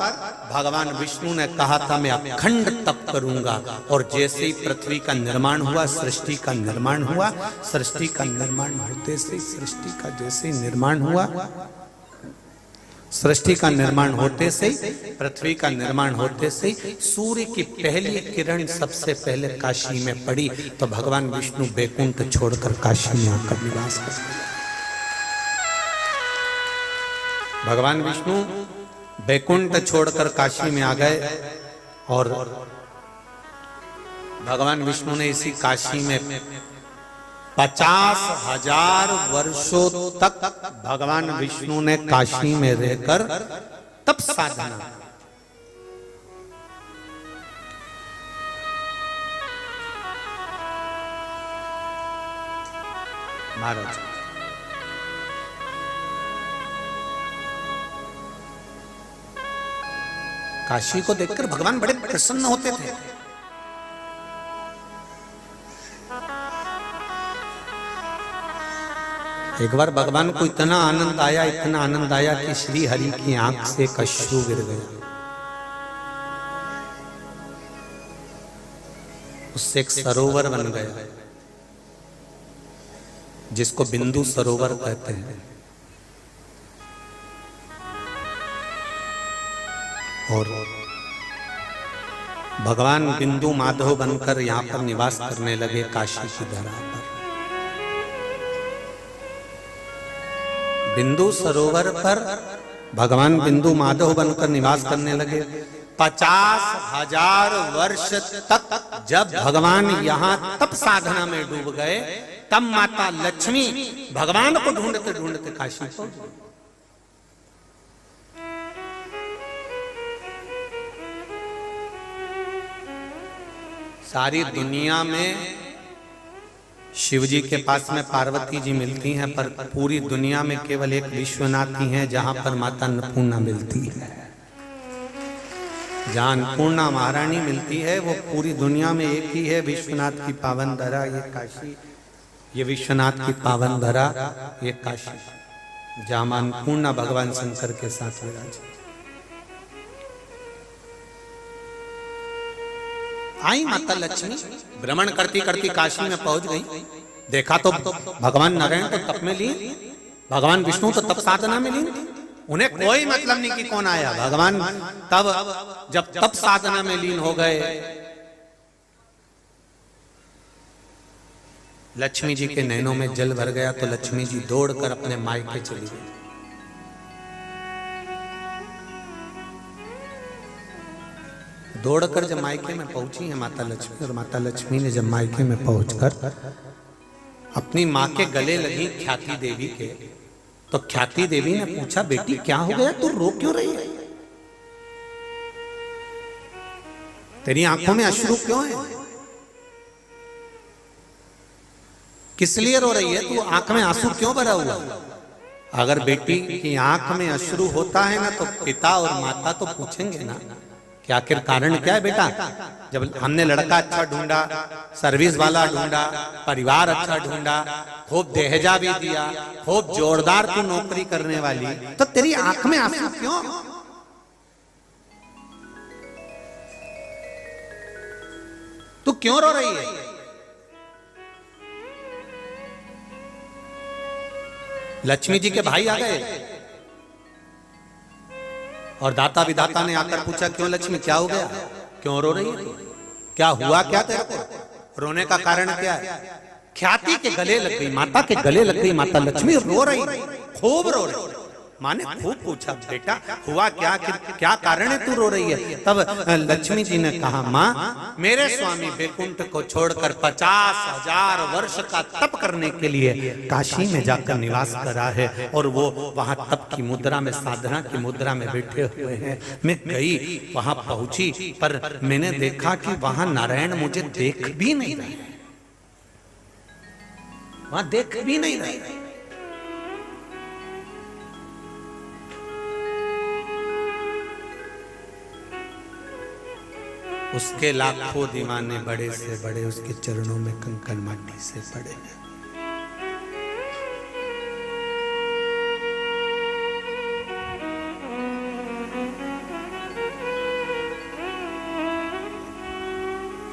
भगवान विष्णु ने कहा था मैं अखंड तप करूंगा। और जैसे ही पृथ्वी का निर्माण हुआ, सृष्टि का निर्माण हुआ, सृष्टि का निर्माण होते से सृष्टि का जैसे निर्माण हुआ, सृष्टि का निर्माण होते से, पृथ्वी का निर्माण होते से सूर्य की पहली किरण सबसे पहले काशी में पड़ी। तो भगवान विष्णु बैकुंठ छोड़कर काशी में आकर निवास कर गए। भगवान विष्णु बैकुंठ छोड़कर काशी में आ गए और भगवान विष्णु ने इसी काशी में 50,000 वर्षों तक भगवान विष्णु ने काशी में रहकर तप साधना। महाराज काशी को देखकर भगवान बड़े प्रसन्न होते थे। एक बार भगवान को इतना आनंद आया, इतना आनंद आया कि श्री हरि की आंख से अश्रु गिर गया। उससे एक सरोवर बन गया जिसको बिंदु सरोवर कहते हैं। और भगवान बिंदु माधव बनकर यहाँ पर निवास करने लगे काशी की धरा पर। बिंदु सरोवर पर भगवान बिंदु माधव बनकर निवास करने लगे। 50,000 वर्ष तक जब भगवान यहाँ तप साधना में डूब गए, तब माता लक्ष्मी भगवान को ढूंढते ढूंढते काशी पहुंच गई। सारी दुनिया में शिव जी के पास में पार्वती जी मिलती हैं, पर पूरी दुनिया में केवल एक विश्वनाथ ही है जहां पर माता अन्नपूर्णा मिलती है। जहां अन्नपूर्णा महारानी मिलती है वो पूरी दुनिया में एक ही है। विश्वनाथ की पावन धरा ये काशी, ये विश्वनाथ की पावन धरा ये काशी, जहां अन्नपूर्णा भगवान शंकर के साथ विराजी। आई माता लक्ष्मी भ्रमण करती करती काशी में पहुंच गई। देखा तो भगवान नारायण तो तप में लीन, भगवान विष्णु तो तप साधना में लीन। उन्हें कोई मतलब नहीं कि कौन आया। भगवान तब जब तप साधना में लीन हो गए, लक्ष्मी जी के नैनों में जल भर गया तो लक्ष्मी जी दौड़कर अपने मायके चली गई। दौड़कर जब मायके में पहुंची है माता लक्ष्मी, और माता लक्ष्मी ने जब मायके में पहुंचकर अपनी माँ के गले लगी ख्याति देवी के, तो ख्याति देवी ने पूछा, बेटी क्या हो गया, तू रो क्यों रही है? तेरी आंखों में अश्रु क्यों है? किस लिए रो रही है तू? आंख में आंसू क्यों भरा हुआ? अगर बेटी की आंख में अश्रु होता है ना, तो पिता और माता तो पूछेंगे ना कि आखिर कारण क्या है बेटा। जब हमने लड़का अच्छा ढूंढा, सर्विस वाला ढूंढा, परिवार अच्छा ढूंढा, खूब दहेजा भी दिया, खूब जोरदार तू नौकरी करने वाली, तो तेरी आंख में आंसू क्यों? तू क्यों रो रही है? लक्ष्मी जी के भाई आ गए और दाता विधाता ने आकर पूछा, क्यों लक्ष्मी क्या हो गया, क्यों रो रही है, क्या हुआ, क्या तेरे को, रोने का कारण क्या है? ख्याति के गले लग गई, माता के गले लग गई। माता लक्ष्मी रो रही, खूब रो रही। माँ ने खूब पूछा, बेटा हुआ क्या, क्या कारण है तू रो रही है? तब लक्ष्मी जी ने कहा, माँ मेरे स्वामी बैकुंठ को छोड़कर 50,000 वर्ष का तप करने के लिए काशी में जाकर निवास करा है, और वो वहां तप की मुद्रा में, साधना की मुद्रा में बैठे हुए हैं। मैं गई, वहां पहुंची, पर मैंने देखा कि वहां नारायण मुझे देख भी नहीं रहे। वहां देख भी नहीं रहे। उसके लाखों दीवाने बड़े से बड़े उसके चरणों में कंकन माटी से पड़े हैं।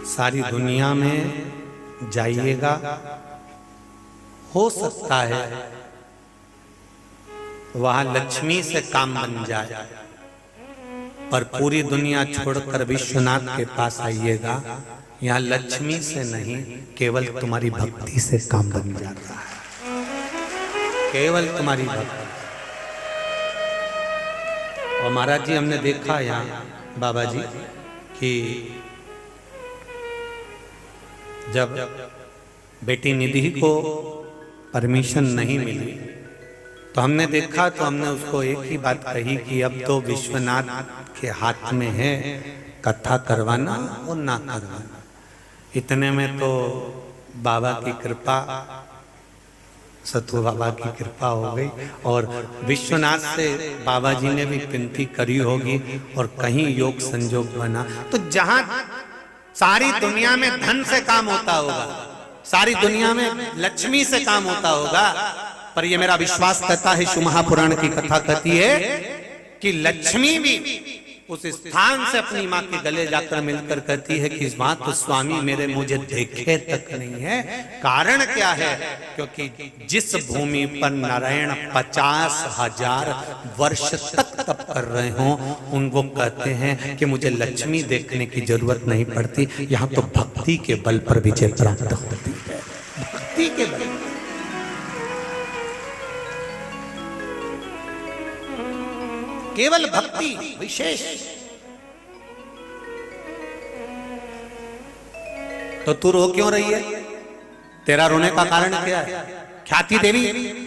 सारी दुनिया में जाइएगा, हो सकता है वहां लक्ष्मी से काम बन जाए, पर पूरी दुनिया छोड़कर विश्वनाथ के पास आइएगा, यहाँ लक्ष्मी से नहीं केवल तुम्हारी भक्ति से काम बन जाता है, केवल तुम्हारी भक्ति। और महाराज जी हमने देखा यहाँ बाबा जी कि जब बेटी निधि को परमिशन नहीं मिली तो हमने देखा, तो हमने उसको एक ही बात कही कि अब तो विश्वनाथ के हाथ में है कथा करवाना और ना करवाना। इतने में तो बाबा की कृपा, सतु बाबा की कृपा हो गई और विश्वनाथ से बाबा जी ने भी विनती करी होगी और कहीं योग संजोग बना। तो जहां सारी दुनिया में धन से काम होता होगा, सारी दुनिया में लक्ष्मी से काम होता होगा, पर ये मेरा विश्वास कहता है, शिव महापुराण की कथा कहती है कि लक्ष्मी भी उस स्थान से अपनी मां के गले जाकर मिलकर कहती है कि इस बात तो स्वामी मेरे मुझे देखे तक नहीं है। कारण क्या है? क्योंकि जिस भूमि पर नारायण 50,000 वर्ष तक तप कर रहे हो, उनको कहते हैं कि मुझे लक्ष्मी देखने की जरूरत नहीं पड़ती, यहाँ तो भक्ति के बल पर विजय प्राप्त होती है, भक्ति के बल। केवल भक्ति विशेष। तो तू रो क्यों रही है? तेरा रोने का कारण क्या है? ख्याति देवी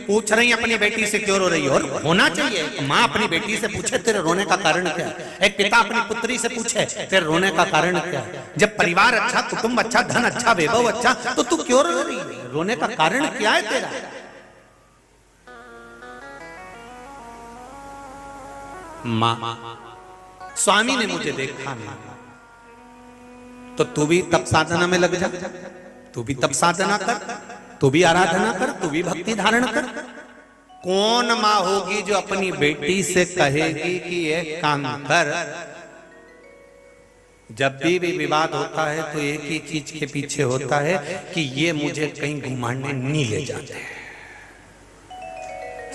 पूछ रही है अपनी बेटी से क्यों रो रही है, और होना चाहिए माँ अपनी बेटी से पूछे तेरे रोने का कारण क्या है। एक पिता अपनी पुत्री से पूछे तेरे रोने का कारण क्या है। जब परिवार अच्छा, कुटुंब अच्छा, धन अच्छा, वैभव अच्छा, तो तू क्यों रो रही है? रोने का कारण क्या है तेरा? मां, स्वामी ने मुझे देखा नहीं, तो तू भी तप साधना में लग जा, तू भी तप साधना कर, तू भी आराधना कर, तू भी भक्ति धारण कर। कौन मां होगी जो अपनी बेटी से कहेगी कि ये काम कर? जब भी विवाद होता है तो एक ही चीज के पीछे होता है कि ये मुझे कहीं घुमाने नहीं ले जाते हैं।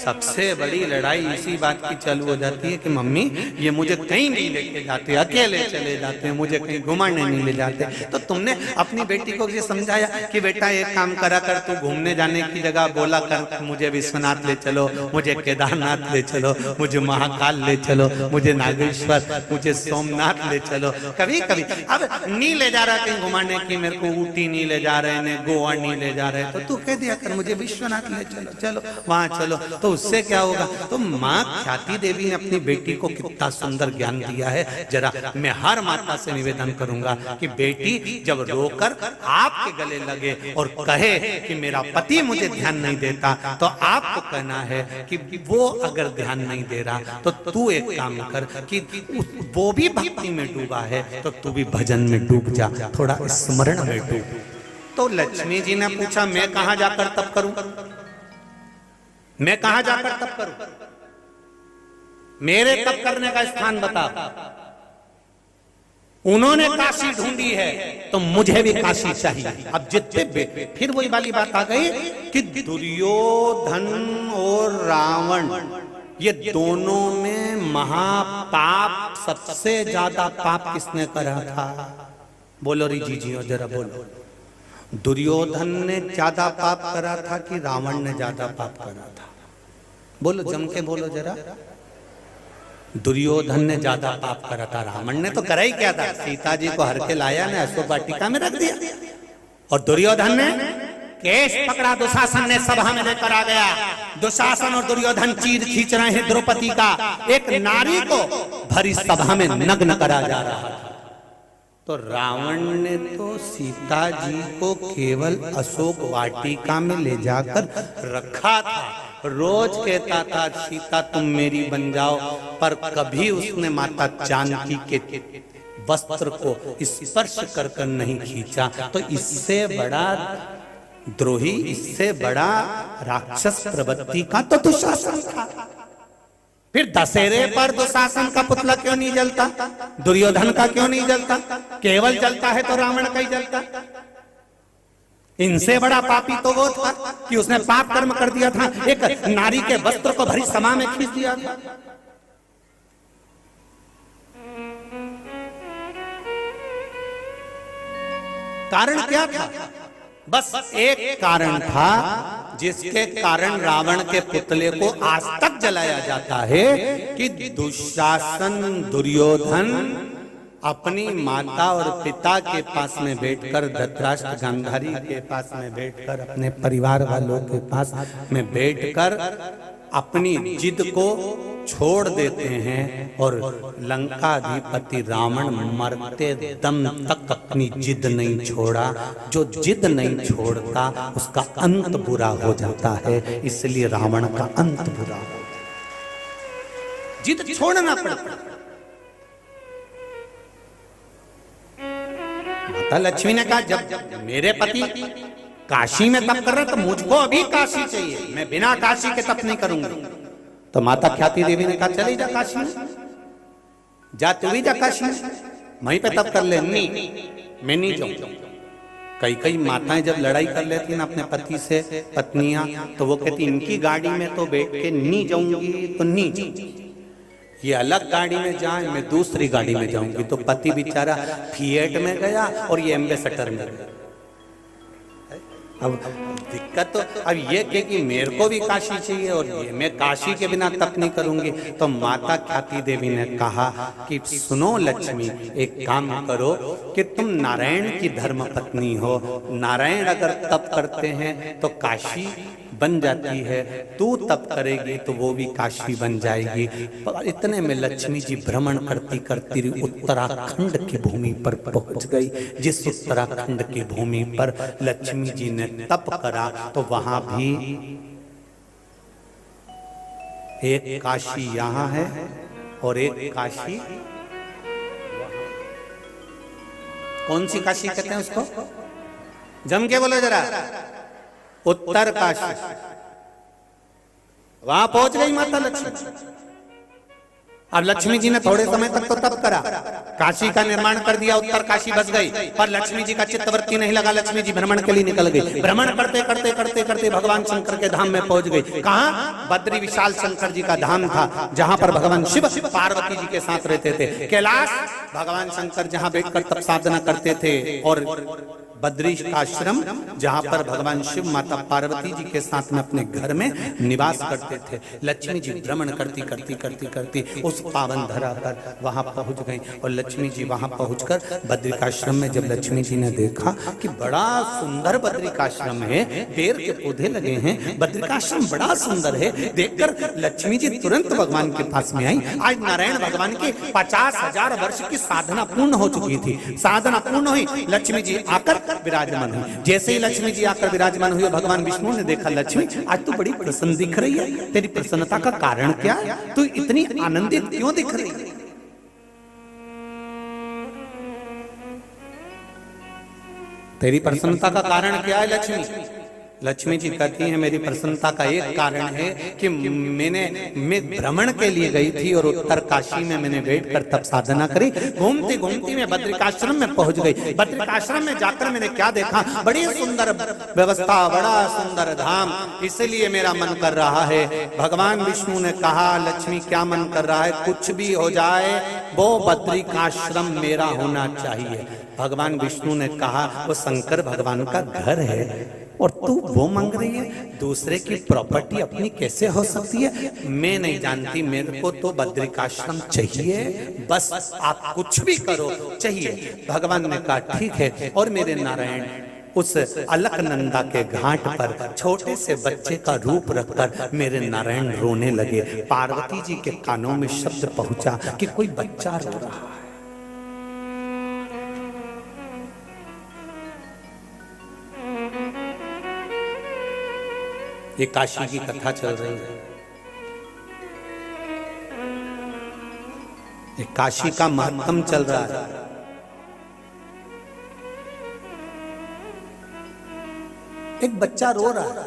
सबसे बड़ी लड़ाई इसी बात की चालू हो जाती है कि मम्मी ये मुझे कहीं नहीं लेके जाते, अकेले चले जाते हैं, मुझे कहीं घुमाने नहीं ले जाते। तो तुमने अपनी बेटी को ये समझाया कि बेटा एक काम करा कर, तू घूमने जाने की जगह बोला कर मुझे विश्वनाथ ले चलो, मुझे केदारनाथ ले चलो, मुझे महाकाल ले चलो, मुझे नागेश्वर, मुझे सोमनाथ ले चलो। कभी कभी अब नहीं ले जा रहा कहीं घुमाने की, मेरे को ऊटी नहीं ले जा रहे हैं, गोवा नहीं ले जा रहे, तो तू कह दिया कर मुझे विश्वनाथ ले चलो, चलो वहां चलो। तो उससे क्या होगा? तो माँ ख्याति देवी ने अपनी बेटी को कितना सुंदर ज्ञान दिया है। जरा मैं हर माता से निवेदन करूंगा कि बेटी जब रोकर आपके गले लगे और कहे कि मेरा पति मुझे ध्यान नहीं देता, तो आपको कहना है कि वो अगर ध्यान नहीं दे रहा तो तू एक काम कर कि वो भी भक्ति में डूबा है तो तू भी भजन में डूब जा, थोड़ा स्मरण में डूब। तो लक्ष्मी जी ने पूछा मैं कहां जाकर तप करूं, मैं कहां जाकर तप करूं, मेरे तप करने का स्थान बता। उन्होंने काशी ढूंढी है तो मुझे भी काशी चाहिए। अब जितने फिर वही वाली बात आ गई कि दुर्योधन और रावण ये दोनों में महापाप, सबसे ज्यादा पाप किसने करा था? बोलो री जी जरा बोलो। दुर्योधन ने ज्यादा पाप करा था कि रावण ने ज्यादा पाप करा था? बोलो जम के बोलो जरा। दुर्योधन ने ज्यादा पाप करा था, रावण ने तो करा ही क्या था? सीता जी को हर के लाया ने अशोक वाटिका में रख दिया। और दुर्योधन ने केश पकड़ा, दुशासन ने सभा में लेकर आ गया। दुशासन और दुर्योधन चीर खींच रहे हैं द्रौपदी का, एक नारी को भरी सभा में नग्न करा जा रहा था। तो रावण ने तो सीता जी को केवल अशोक वाटिका में ले जाकर रखा था। रोज कहता था सीता तुम मेरी बन जाओ, पर कभी उसने माता जानकी के वस्त्र को स्पर्श कर कर नहीं खींचा। तो इससे बड़ा द्रोही, इससे बड़ा राक्षस प्रवृत्ति का तो दुशासन था। फिर दशहरे पर दुशासन का पुतला क्यों नहीं जलता? दुर्योधन का क्यों नहीं जलता? केवल जलता है तो रावण का ही जलता। इनसे बड़ा पापी तो वो था कि उसने पाप कर्म कर दिया था, एक नारी के वस्त्र को भरी सभा में खींच दिया था। कारण क्या था? बस एक कारण था जिसके कारण रावण के पुतले को आज तक जलाया जाता है कि दुशासन, दुर्योधन अपनी माता और पिता के पास में बैठकर, धृतराष्ट्र गांधारी के पास में बैठकर, अपने परिवार वालों के पास में बैठकर अपनी जिद को छोड़ देते हैं और लंकाधिपति रावण मरते दम तक अपनी जिद नहीं छोड़ा। जो जिद नहीं छोड़ता उसका अंत बुरा हो जाता है, इसलिए रावण का अंत बुरा हो जाता है। जिद छोड़ना पड़ता। माता लक्ष्मी ने कहा जब मेरे पति काशी में तप कर रहे तो मुझको अभी काशी चाहिए, मैं बिना काशी के तप नहीं करूंगी। तो माता ख्याति देवी ने कहा चली जा काशी में, जा तू भी जा काशी में, वहीं पे तप कर ले। नहीं, मैं नहीं जाऊंगा। कई माताएं जब लड़ाई कर लेती ना अपने पति से, पत्नियां, तो वो कहती इनकी गाड़ी में तो बैठ के नहीं जाऊंगी, तो नहीं जाऊंगी, ये अलग गाड़ी में जाए, मैं दूसरी गाड़ी में जाऊंगी। तो पति बेचारा फिएट में गया और ये एम्बेसडर में गया। अब दिक्कत तो अब ये कि मेरे को भी काशी चाहिए और ये मैं काशी के बिना तप नहीं करूंगी। तो माता ख्याति देवी ने कहा कि सुनो लक्ष्मी, एक काम करो कि तुम नारायण की धर्म पत्नी हो, नारायण अगर तप करते हैं तो काशी बन जाती है, तू तप करेगी तो वो भी काशी बन जाएगी। इतने में लक्ष्मी जी भ्रमण करती करती उत्तराखंड की भूमि पर पहुंच गई। जिस उत्तराखंड की भूमि पर लक्ष्मी जी ने तप करा तो वहां भी एक काशी यहां है और एक काशी, कौन सी काशी कहते हैं उसको? जम के बोलो जरा। उत्तर काशी। वहां पहुंच गई माता लक्ष्मी। अब लक्ष्मी जी ने थोड़े समय तक तो तप करा, काशी का निर्माण कर दिया, उत्तर काशी बस गई। पर लक्ष्मी जी का चित्तवृत्ति नहीं लगा, लक्ष्मी जी भ्रमण के लिए निकल गई। भ्रमण करते करते करते करते भगवान शंकर के धाम में पहुंच गई। कहाँ? बद्री विशाल शंकर जी का धाम था, जहां पर भगवान शिव पार्वती जी के साथ रहते थे। कैलाश भगवान शंकर जहां बैठकर तप साधना करते थे, और बद्री का आश्रम जहां पर भगवान शिव माता पार्वती जी के साथ में अपने घर में निवास करते थे। लक्ष्मी जी भ्रमण करती करती करती करती उस पावन धरा पर वहां पहुंच गई। और लक्ष्मी जी वहां पहुंचकर बद्रिकाश्रम में जब लक्ष्मी जी ने देखा कि बड़ा सुंदर बद्रिकाश्रम है, पेड़ के पौधे लगे हैं, बद्रिकाश्रम बड़ा सुंदर है, देखकर लक्ष्मी जी तुरंत भगवान के पास में आई। आज नारायण भगवान की 50,000 वर्ष की साधना पूर्ण हो चुकी थी। साधना पूर्ण हुई, लक्ष्मी जी आकर विराजमान हुई। जैसे ही लक्ष्मी जी आकर विराजमान हुई, भगवान विष्णु ने देखा लक्ष्मी आज तू बड़ी प्रसन्न दिख रही है, तेरी प्रसन्नता का कारण क्या है? तू इतनी आनंदित क्यों दिख रही है? तेरी प्रसन्नता का कारण क्या है लक्ष्मी? लक्ष्मी जी कहती हैं मेरी प्रसन्नता का एक कारण है कि मैं भ्रमण के लिए गई थी और उत्तर काशी में मैंने बैठकर तप साधना करी। घूमती घूमती मैं बद्रिकाश्रम में पहुंच गई। बद्रिकाश्रम में जाकर मैंने क्या देखा? बड़ी सुंदर व्यवस्था, बड़ा सुंदर धाम, इसलिए मेरा मन कर रहा है। भगवान विष्णु ने कहा लक्ष्मी क्या मन कर रहा है? कुछ भी हो जाए वो बद्रिकाश्रम मेरा होना चाहिए। भगवान विष्णु ने कहा वो शंकर भगवान का घर है और तू वो मांग रही है? दूसरे की प्रॉपर्टी अपनी कैसे हो सकती है? मैं नहीं जानती, मेरे को तो बद्रिकाश्रम चाहिए, बस आप कुछ भी करो चाहिए। भगवान ने कहा ठीक है। और मेरे नारायण उस अलकनंदा के घाट पर छोटे से बच्चे का रूप रखकर मेरे नारायण रोने लगे। पार्वती जी के कानों में शब्द पहुंचा कि कोई बच्चा रो रहा है। ये काशी की कथा चल रही है। ये काशी का महत्तम चल रहा है। एक बच्चा रो रहा है,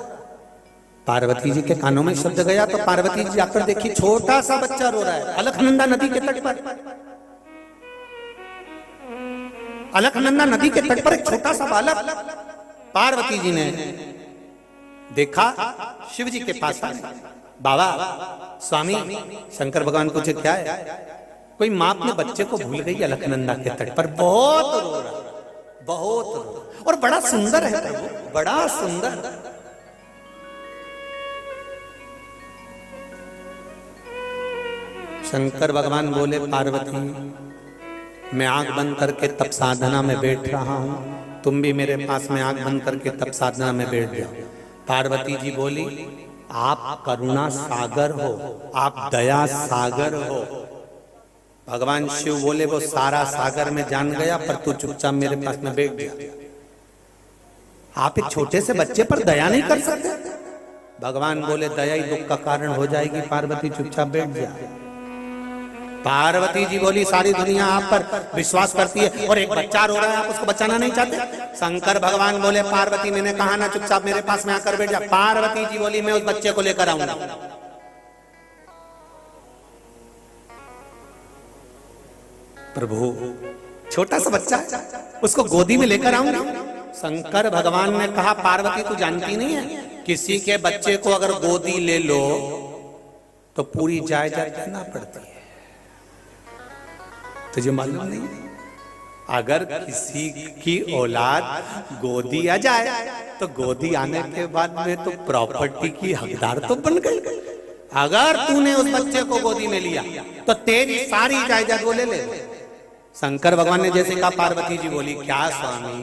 पार्वती जी के कानों में शब्द गया तो पार्वती जी आकर देखी, छोटा सा बच्चा रो रहा है अलकनंदा नदी के तट पर। अलकनंदा नदी के तट पर एक छोटा सा बालक। पार्वती जी ने देखा, शिव जी के पास आए, बाबा स्वामी शंकर भगवान पूछे क्या है? कोई माँ अपने बच्चे को भूल गई अलकनंदा के तट पर, बहुत रो रहा, बहुत रो रहा, और बड़ा सुंदर है प्रभु, बड़ा सुंदर। शंकर भगवान बोले, पार्वती मैं आंख बंद करके तप साधना में बैठ रहा हूं, तुम भी मेरे पास में आंख बंद करके तप साधना में बैठ जाओ। पार्वती जी बोली, आप करुणा सागर हो, आप दया सागर हो। भगवान शिव बोले, वो सारा सागर में जान गया, पर तू चुपचाप मेरे पास में बैठ जा। आप एक छोटे से बच्चे पर दया नहीं कर सकते? भगवान बोले, दया ही दुख का कारण हो जाएगी, पार्वती चुपचाप बैठ जा। पार्वती जी बोली, सारी दुनिया आप पर विश्वास करती है और एक बच्चा रो रहा है, आप उसको बचाना नहीं चाहते? शंकर भगवान बोले, पार्वती मैंने कहा ना चुपचाप मेरे पास में आकर बैठ जा। पार्वती जी बोली, मैं उस बच्चे को लेकर आऊंगा। प्रभु छोटा सा बच्चा है, उसको गोदी में लेकर आऊंगा। शंकर भगवान ने कहा, पार्वती तू जानती नहीं है, किसी के बच्चे को अगर गोदी ले लो तो पूरी जायदाद देना पड़ती है, तुझे मालूम नहीं? अगर किसी की औलाद गोदी आ जाए तो गोदी आने के बाद में तो प्रॉपर्टी की हकदार तो बन गई। अगर तूने उस बच्चे को गोदी में लिया तो तेरी सारी जायदाद वो ले ले। शंकर भगवान ने जैसे कहा, पार्वती जी बोली, क्या स्वामी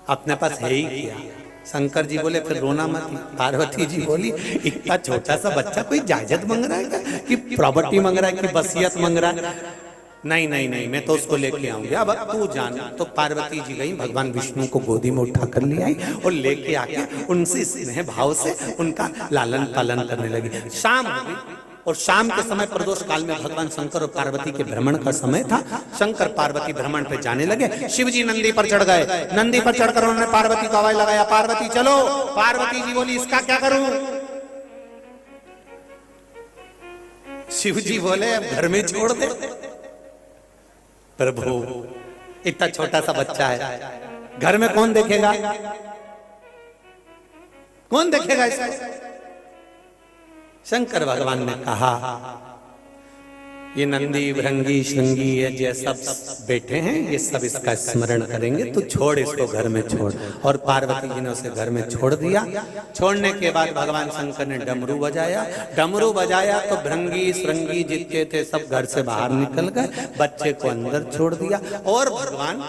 अपने पास है ही क्या? शंकर जी बोले, फिर रोना मत। पार्वती जी बोली, इतना छोटा सा बच्चा कोई जायदाद मांग रहा है क्या? कि प्रॉपर्टी मांग रहा है कि वसीयत मांग रहा है? नहीं नहीं नहीं, मैं तो उसको लेके आऊंगी, अब तू जान। तो पार्वती जी गई, भगवान विष्णु को गोदी में उठा कर ले आई और लेके आके उनसे स्नेह भाव से उनका लालन पालन करने लगी। शाम हो गई और शाम के समय प्रदोष काल में भगवान शंकर और पार्वती के भ्रमण का समय था। शंकर पार्वती भ्रमण पे जाने लगे। शिव जी नंदी पर चढ़ गए। नंदी पर चढ़कर उन्होंने पार्वती को आवाज लगाया, पार्वती चलो। पार्वती जी बोली, इसका क्या करूं? शिव जी बोले, अब घर में छोड़ दे। प्रभु इतना छोटा सा बच्चा है, घर में कौन देखेगा? कौन देखेगा इसको? शंकर भगवान ने कहा, ये नंदी भृंगी श्रृंगी ये सब बैठे हैं, ये सब इसका स्मरण करेंगे, तू छोड़ इसको, घर में छोड़। और पार्वती जी ने उसे घर में छोड़ दिया। छोड़ने के बाद भगवान शंकर ने डमरू बजाया। डमरू बजाया तो भृंगी श्रृंगी जितने थे सब घर से बाहर निकल गए, बच्चे को अंदर छोड़ दिया और भगवान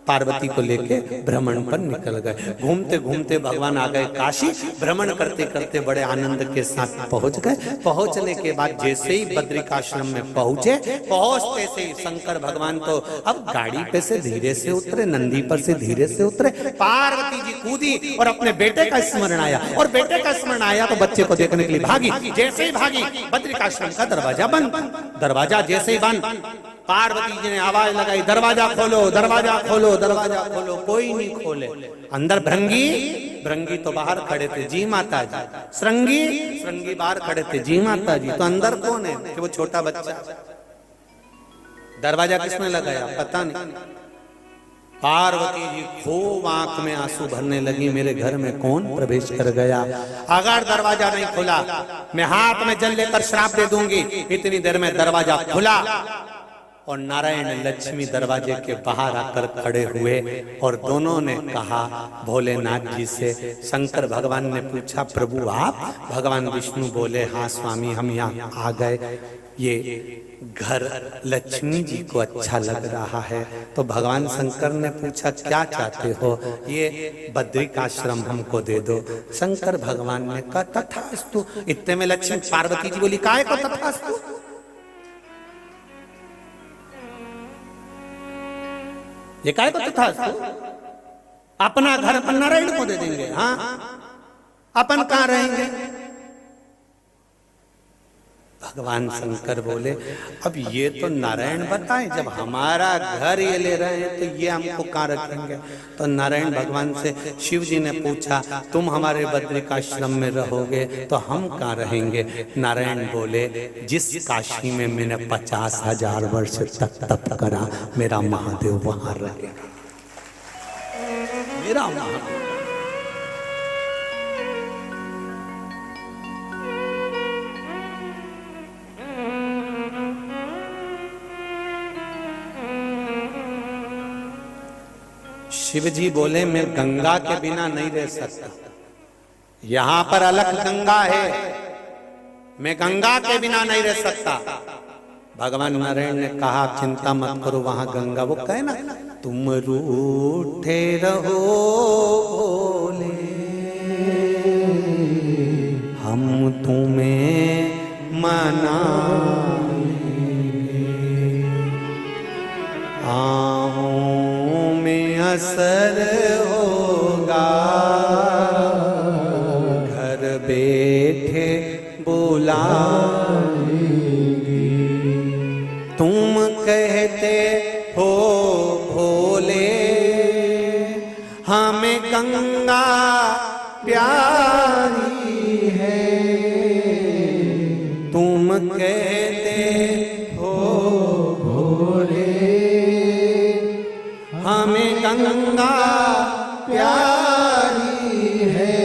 पार्वती को लेके भ्रमण पर निकल गए। घूमते घूमते भगवान आ गए काशी। भ्रमण करते करते बड़े आनंद के साथ पहुंच गए। पहुंचने के बाद जैसे ही बद्रिकाश्रम में पहुंचे, पहुंचते से ही शंकर भगवान तो अब गाड़ी पे से धीरे से उतरे, नंदी पर से धीरे से उतरे। पार्वती जी कूदी और अपने बेटे का स्मरण आया, और बेटे का स्मरण आया तो बच्चे को देखने के लिए भागी। जैसे ही भागी, बद्रिकाश्रम का दरवाजा बंद। दरवाजा जैसे ही बंद, पार्वती जी ने आवाज लगाई, दरवाजा खोलो, दरवाजा खोलो, दरवाजा खोलो। कोई नहीं खोले। अंदर भृंगी तो बाहर खड़े थे, जी माता जी। श्रृंगी बाहर खड़े थे, जी माता जी। तो अंदर कौन है? कि वो छोटा बच्चा। दरवाजा किसने लगाया? पता नहीं। पार्वती जी खूब आंख में आंसू भरने लगी, मेरे घर में कौन प्रवेश कर गया? अगर दरवाजा नहीं खुला, मैं हाथ में जल लेकर श्राप दे दूंगी। इतनी देर में दरवाजा खुला और नारायण लक्ष्मी दरवाजे के बाहर आकर खड़े हुए और दोनों ने कहा भोलेनाथ जी से। शंकर भगवान ने पूछा, प्रभु आप? भगवान विष्णु बोले, हाँ स्वामी, हम यहाँ आ गए। ये घर लक्ष्मी जी को अच्छा लग रहा है। तो भगवान शंकर ने पूछा, क्या चाहते हो? ये बद्रिकाश्रम हमको दे दो। शंकर भगवान ने कहा, तथास्तु। इतने में लक्ष्मी पार्वती जी बोली, काय को तथास्तु? ये काय को तथास्तु? अपना घर अपन नारायण को दे देंगे। हाँ, अपन कहां रहेंगे? भगवान शंकर बोले अब ये तो नारायण बताएं, जब हमारा घर ये ले रहे हैं तो ये हमको कहाँ रखेंगे? तो नारायण भगवान से शिव जी ने पूछा तुम हमारे बद्रिकाश्रम में रहोगे तो हम कहाँ रहेंगे? नारायण बोले जिस काशी में मैंने 50,000 वर्ष तक तप करा मेरा महादेव वहां रहेगा। मेरा महादेव शिव जी बोले मैं गंगा के बिना नहीं रह सकता, यहां पर अलग गंगा है, मैं गंगा के बिना नहीं रह सकता। भगवान नारायण ने कहा चिंता मत करो वहां गंगा, वो कहे ना तुम रूठे रहो बोले हम तुम्हें मनाएंगे, आहों में असर होगा, घर बैठे बुलाएंगे। तुम कहते हो भोले हमें गंगा प्यारी है, तुम कहते हो भोले हमें गंगा प्यारी है,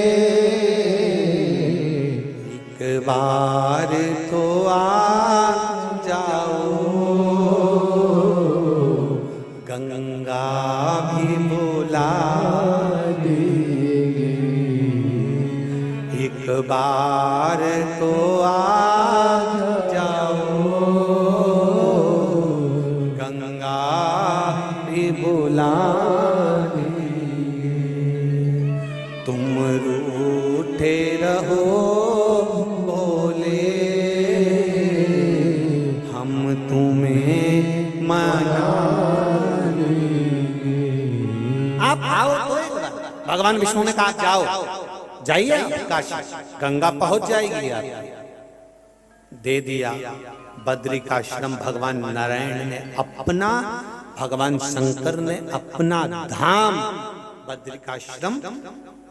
एक बार तो आ जाओ गंगा भी बुला देगी, एक बार तो आ जाओ गंगा भी बुला देगी। तुम रूठे रहो बोले हम तुम्हें मना, आप आओ तो एक बार। भगवान विष्णु ने कहा जाओ, जाइए काशी, गंगा पहुंच जाएगी आप। दे दिया बद्रिकाश्रम, भगवान नारायण ने अपना, भगवान शंकर ने अपना धाम बद्रिकाश्रम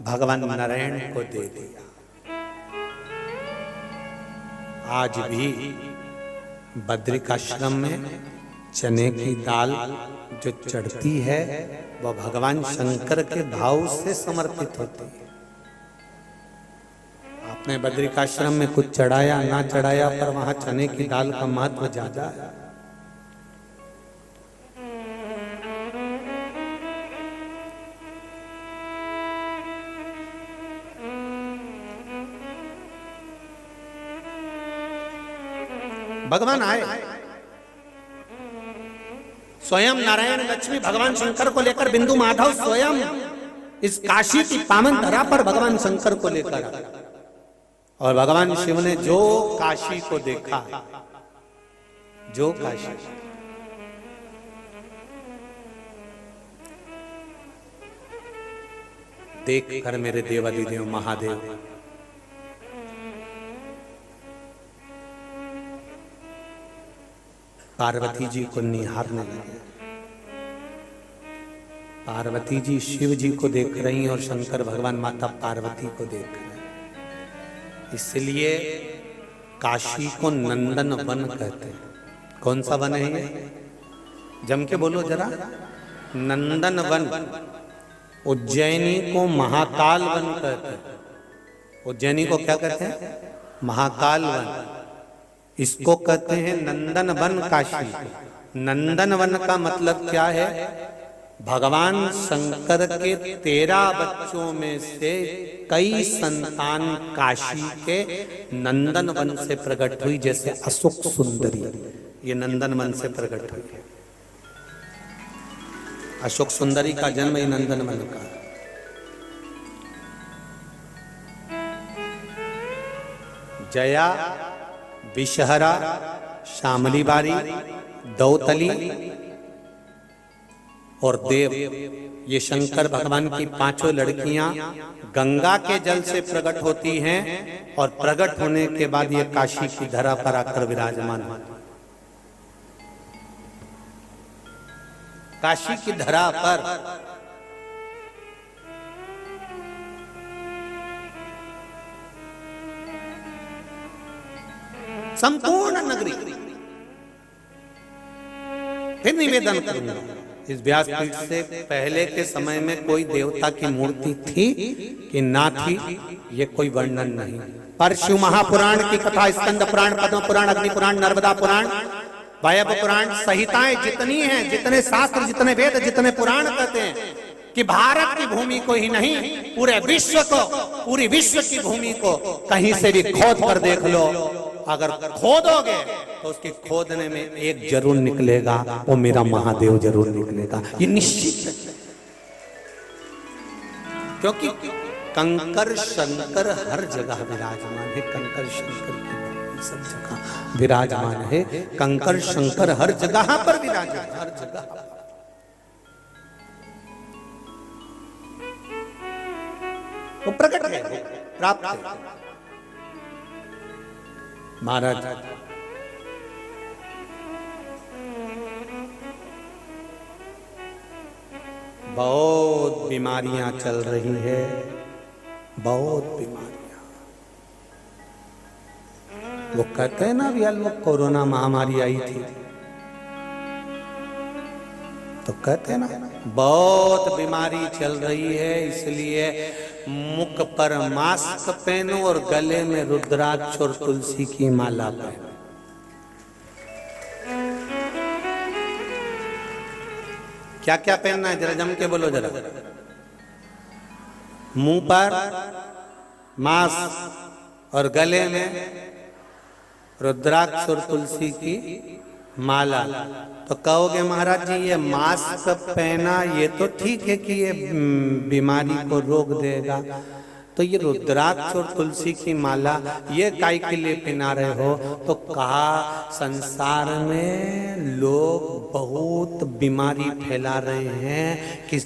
भगवान नारायण को दे दिया। आज भी बद्रिकाश्रम में चने की दाल जो चढ़ती है वह भगवान शंकर के भाव से समर्पित होती है। आपने बद्रिकाश्रम में कुछ चढ़ाया ना चढ़ाया, पर वहां चने की दाल का महत्व ज्यादा है। भगवान आए, स्वयं नारायण लक्ष्मी भगवान शंकर को लेकर, बिंदु माधव स्वयं इस काशी की पावन धरा पर भगवान शंकर को लेकर आए। और भगवान शिव ने जो काशी को देखा, जो काशी, देख कर मेरे देवादिदेव महादेव पार्वती जी को निहारने लगे। पार्वती जी शिव जी को देख रही हैं और शंकर भगवान माता पार्वती को देख रहे हैं। इसलिए काशी को नंदन वन कहते हैं। कौन सा वन है ये? जम के बोलो जरा। नंदन वन। उज्जैनी को महाकाल वन कहते हैं। उज्जैनी को क्या कहते हैं? महाकाल वन। इसको कहते हैं नंदन वन काशी। नंदन वन का मतलब क्या है? भगवान शंकर के 13 बच्चों में से कई संतान काशी के नंदन वन से प्रकट हुई, जैसे अशोक सुंदरी, ये नंदन वन से प्रकट हुई है। अशोक सुंदरी का जन्म ही नंदन वन का। जया, विषहरा, शामली बारी, दौतली और देव, ये शंकर भगवान की पांचों लड़कियां गंगा के जल से प्रकट होती हैं और प्रकट होने के बाद ये काशी की धरा पर आकर विराजमान होती। काशी की धरा पर संपूर्ण नगरी, फिर निवेदन करूंगा, इस व्यासपीठ से पहले के समय में कोई देवता की मूर्ति थी कि ना थी, ये कोई वर्णन नहीं। पर शिव महापुराण की कथा, स्कंद पुराण, पद्म पुराण, अग्नि पुराण, नर्मदा पुराण, वायव्य पुराण, संहिताएं जितनी हैं, जितने शास्त्र, जितने वेद, जितने पुराण कहते हैं कि भारत की भूमि को ही नहीं, पूरे विश्व को, पूरी विश्व की भूमि को कहीं से भी खोद कर देख लो, अगर खोदोगे तो उसके खोदने में एक जरूर निकलेगा, वो मेरा महादेव जरूर निकलेगा, ये निश्चित है। क्योंकि कंकर शंकर हर जगह विराजमान है, कंकर शंकर की सब जगह विराजमान है, कंकर शंकर हर जगह पर विराजमान, हर जगह। वो प्रकट है, प्राप्त है। महाराज बहुत बीमारियां चल रही है, बहुत बीमारियां। वो कहते हैं ना भैया लोग, कोरोना महामारी आई थी तो कहते हैं ना बहुत बीमारी चल रही है, इसलिए मुख पर मास्क पहनो और गले में रुद्राक्ष और तुलसी की माला पहनो। क्या क्या पहनना है जरा जम के बोलो जरा। मुंह पर मास्क और गले में रुद्राक्ष और तुलसी की माला। तो कहोगे महाराज जी ये मास्क पहना ये तो ठीक है कि ये बीमारी को रोक देगा, तो ये रुद्राक्ष और तुलसी की माला ये काय के लिए पहना रहे हो? तो कहा संसार में लोग बहुत बीमारी फैला रहे हैं कि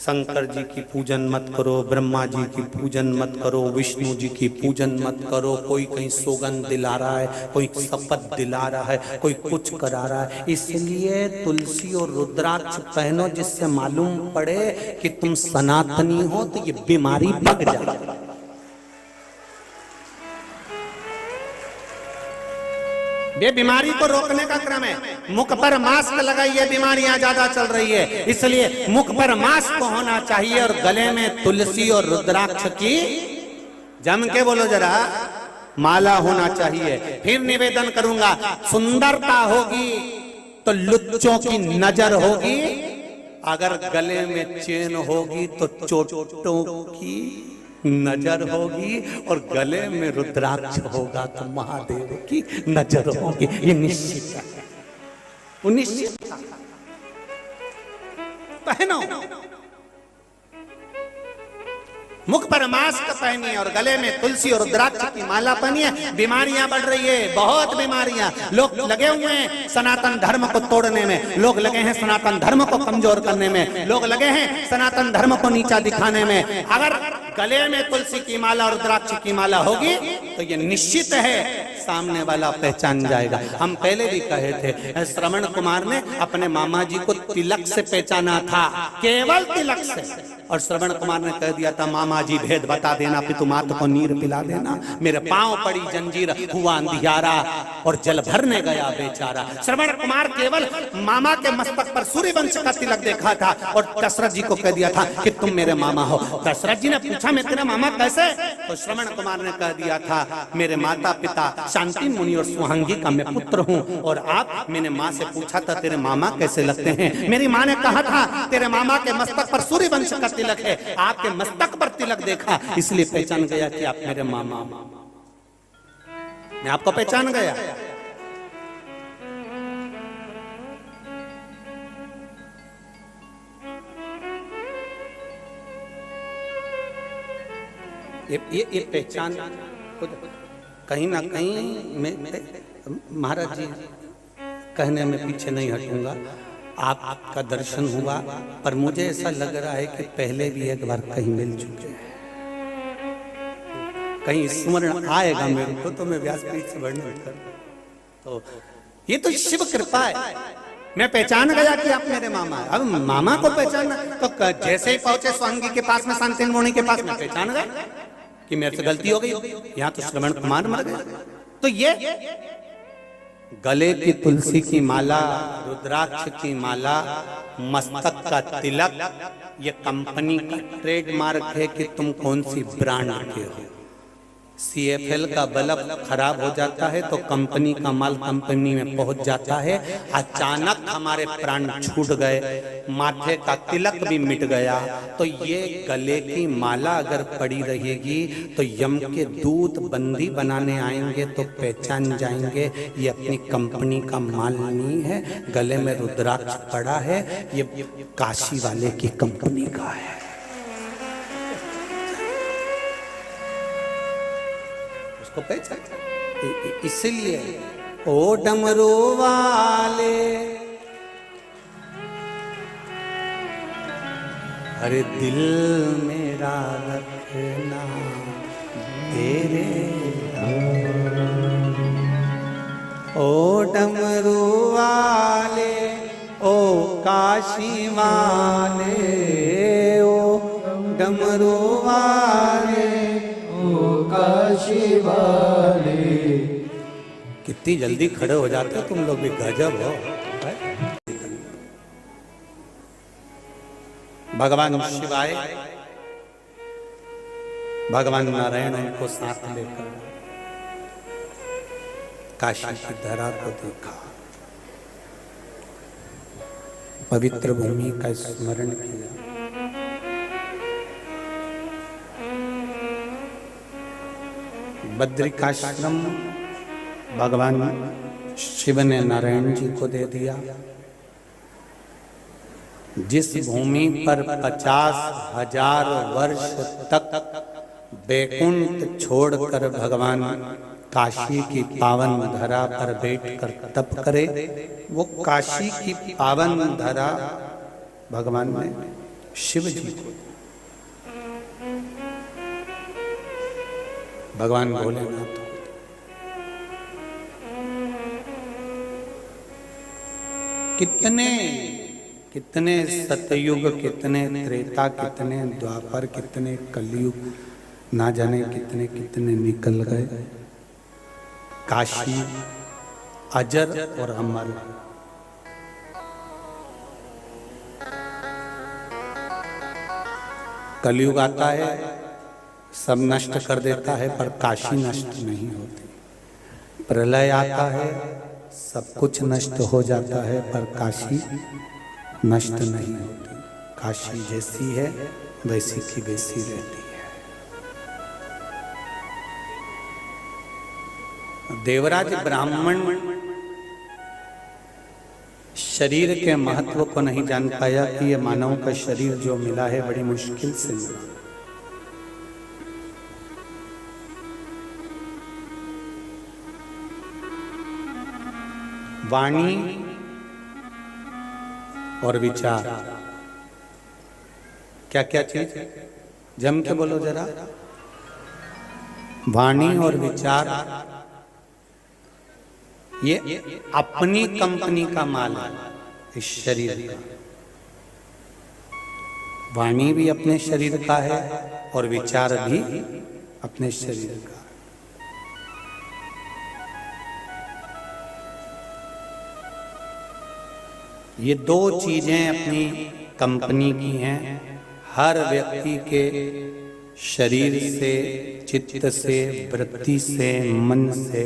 शंकर जी की पूजन मत करो, ब्रह्मा जी की पूजन मत करो, विष्णु जी की पूजन मत करो। कोई कहीं सौगंध दिला रहा है, कोई शपथ दिला रहा है, कोई कुछ करा रहा है। इसलिए तुलसी और रुद्राक्ष पहनो जिससे मालूम पड़े कि तुम सनातनी हो, तो ये बीमारी भग जाए। ये बीमारी को रोकने का क्रम है। मुख पर मास्क लगाइए, बीमारियां ज्यादा चल रही है, इसलिए मुख पर मास्क होना चाहिए और गले में तुलसी और रुद्राक्ष की, जम के बोलो जरा, माला होना चाहिए। फिर निवेदन करूंगा, सुंदरता होगी तो लुच्चों की नजर होगी, अगर गले में चेन होगी तो चोटों की नजर होगी, और गले में रुद्राक्ष होगा तो महादेव की नजर होगी। ये निश्चित है, निश्चित पहनो। मुख पर मास्क पहनिए और गले में तुलसी और रुद्राक्ष की माला पहनिए। बीमारियां बढ़ रही है, बहुत बीमारियां। लोग लगे हुए हैं सनातन धर्म को तोड़ने में, लोग लगे हैं सनातन धर्म को कमजोर करने में, लोग लगे हैं सनातन धर्म को नीचा दिखाने में। अगर गले में तुलसी की माला और रुद्राक्ष की माला होगी तो ये निश्चित है सामने वाला पहचान जाएगा। हम पहले भी कहे थे, श्रवण कुमार ने अपने मामा जी को तिलक से पहचाना था, केवल तिलक से। और श्रवण कुमार ने कह दिया था, मामा जी भेद बता देना, पितुमात को नीर पिला देना। मेरे पांव पड़ी जंजीर, हुआ अंधियारा और जल भरने गया बेचारा। श्रवण कुमार केवल मामा के मस्तक पर सूर्यवंश का तिलक देखा था और दशरथ जी को कह दिया था कि तुम मेरे मामा हो। दशरथ जी ने पूछा, मैं तेरा मामा कैसे? तो श्रवण कुमार ने कह दिया था, मेरे माता पिता शांति मुनि और सुहांगी का मैं पुत्र हूँ। और आप, मैंने माँ से पूछा था तेरे मामा कैसे लगते हैं? मेरी माँ ने कहा था तेरे मामा के मस्तक पर सूर्यवंश का तिलक है। आपके मस्तक पर तिलक देखा, इसलिए पहचान गया कि आप मेरे मामा। मैं आपको पहचान गया। ये पहचान कहीं ना कहीं मैं महाराज जी कहने में पीछे नहीं हटूंगा। आपका दर्शन हुआ, पर मुझे ऐसा लग रहा है कि पहले भी एक बार कहीं मिल चुके हैं। कहीं स्मरण आएगा मेरे को तो मैं व्यासपीठ से वर्णन कर। तो ये तो शिव कृपा है, मैं पहचान गया कि आप मेरे मामा है। अब मामा को पहचानना तो जैसे ही पहुंचे स्वांगी के पास में, शांतिन मुनि के पास में, पहचान गए कि मेरे से गलती हो गई। यहाँ तो श्रवण कुमार मर गए। तो ये गले की तुलसी की माला, रुद्राक्ष की माला, मस्तक का तिलक, ये कंपनी का ट्रेडमार्क है कि तुम कौन सी ब्रांड के हो। CFL का बल्ब खराब हो जाता है तो कंपनी का माल कंपनी में पहुंच जाता है। अचानक हमारे प्राण छूट गए, माथे का तिलक भी मिट गया, तो ये गले की माला अगर पड़ी रहेगी तो यम के दूत बंदी बनाने आएंगे तो पहचान जाएंगे ये अपनी कंपनी का माल नहीं है। गले में रुद्राक्ष पड़ा है, ये काशी वाले की कंपनी का है। इसलिए ओ डमरू वाले, अरे दिल मेरा रखना तेरे, ओ डमरू वाले, ओ काशी वाले, ओ डमरू वाले, काशी वाले। कितनी जल्दी खड़े हो जाते हो तुम लोग भी, गजब हो। भगवान शिवाय, भगवान नारायण उनको साथ लेकर काशी की धरा को देखा, पवित्र भूमि का स्मरण किया। बद्रिकाश्रम भगवान शिव ने नारायण जी को दे दिया। जिस भूमि पर 50,000 वर्ष तक बैकुंठ छोड़कर भगवान काशी की पावन धरा पर बैठकर तप करे, वो काशी की पावन धरा भगवान ने शिव जी को, भगवान भोलेनाथ, कितने कितने सतयुग, कितने त्रेता, कितने द्वापर, कितने कलयुग, ना जाने कितने कितने निकल गए। काशी अजर और अमर। कलयुग आता है, सब नष्ट कर देता है, पर काशी नष्ट नहीं होती। प्रलय आता है, सब कुछ नष्ट हो जाता है, पर काशी नष्ट नहीं होती। काशी जैसी है वैसी की वैसी रहती है। देवराज ब्राह्मण शरीर के महत्व को नहीं जान पाया कि यह मानव का शरीर जो मिला है बड़ी मुश्किल से मिला। वाणी और विचार, क्या क्या चीज, जम के बोलो जरा। वाणी और विचार ये अपनी कंपनी का माल है इस शरीर का। वाणी भी अपने शरीर का है और विचार भी अपने शरीर का। ये दो चीजें अपनी कंपनी की हैं। हर व्यक्ति के शरीर से, चित्त से, वृत्ति से, मन से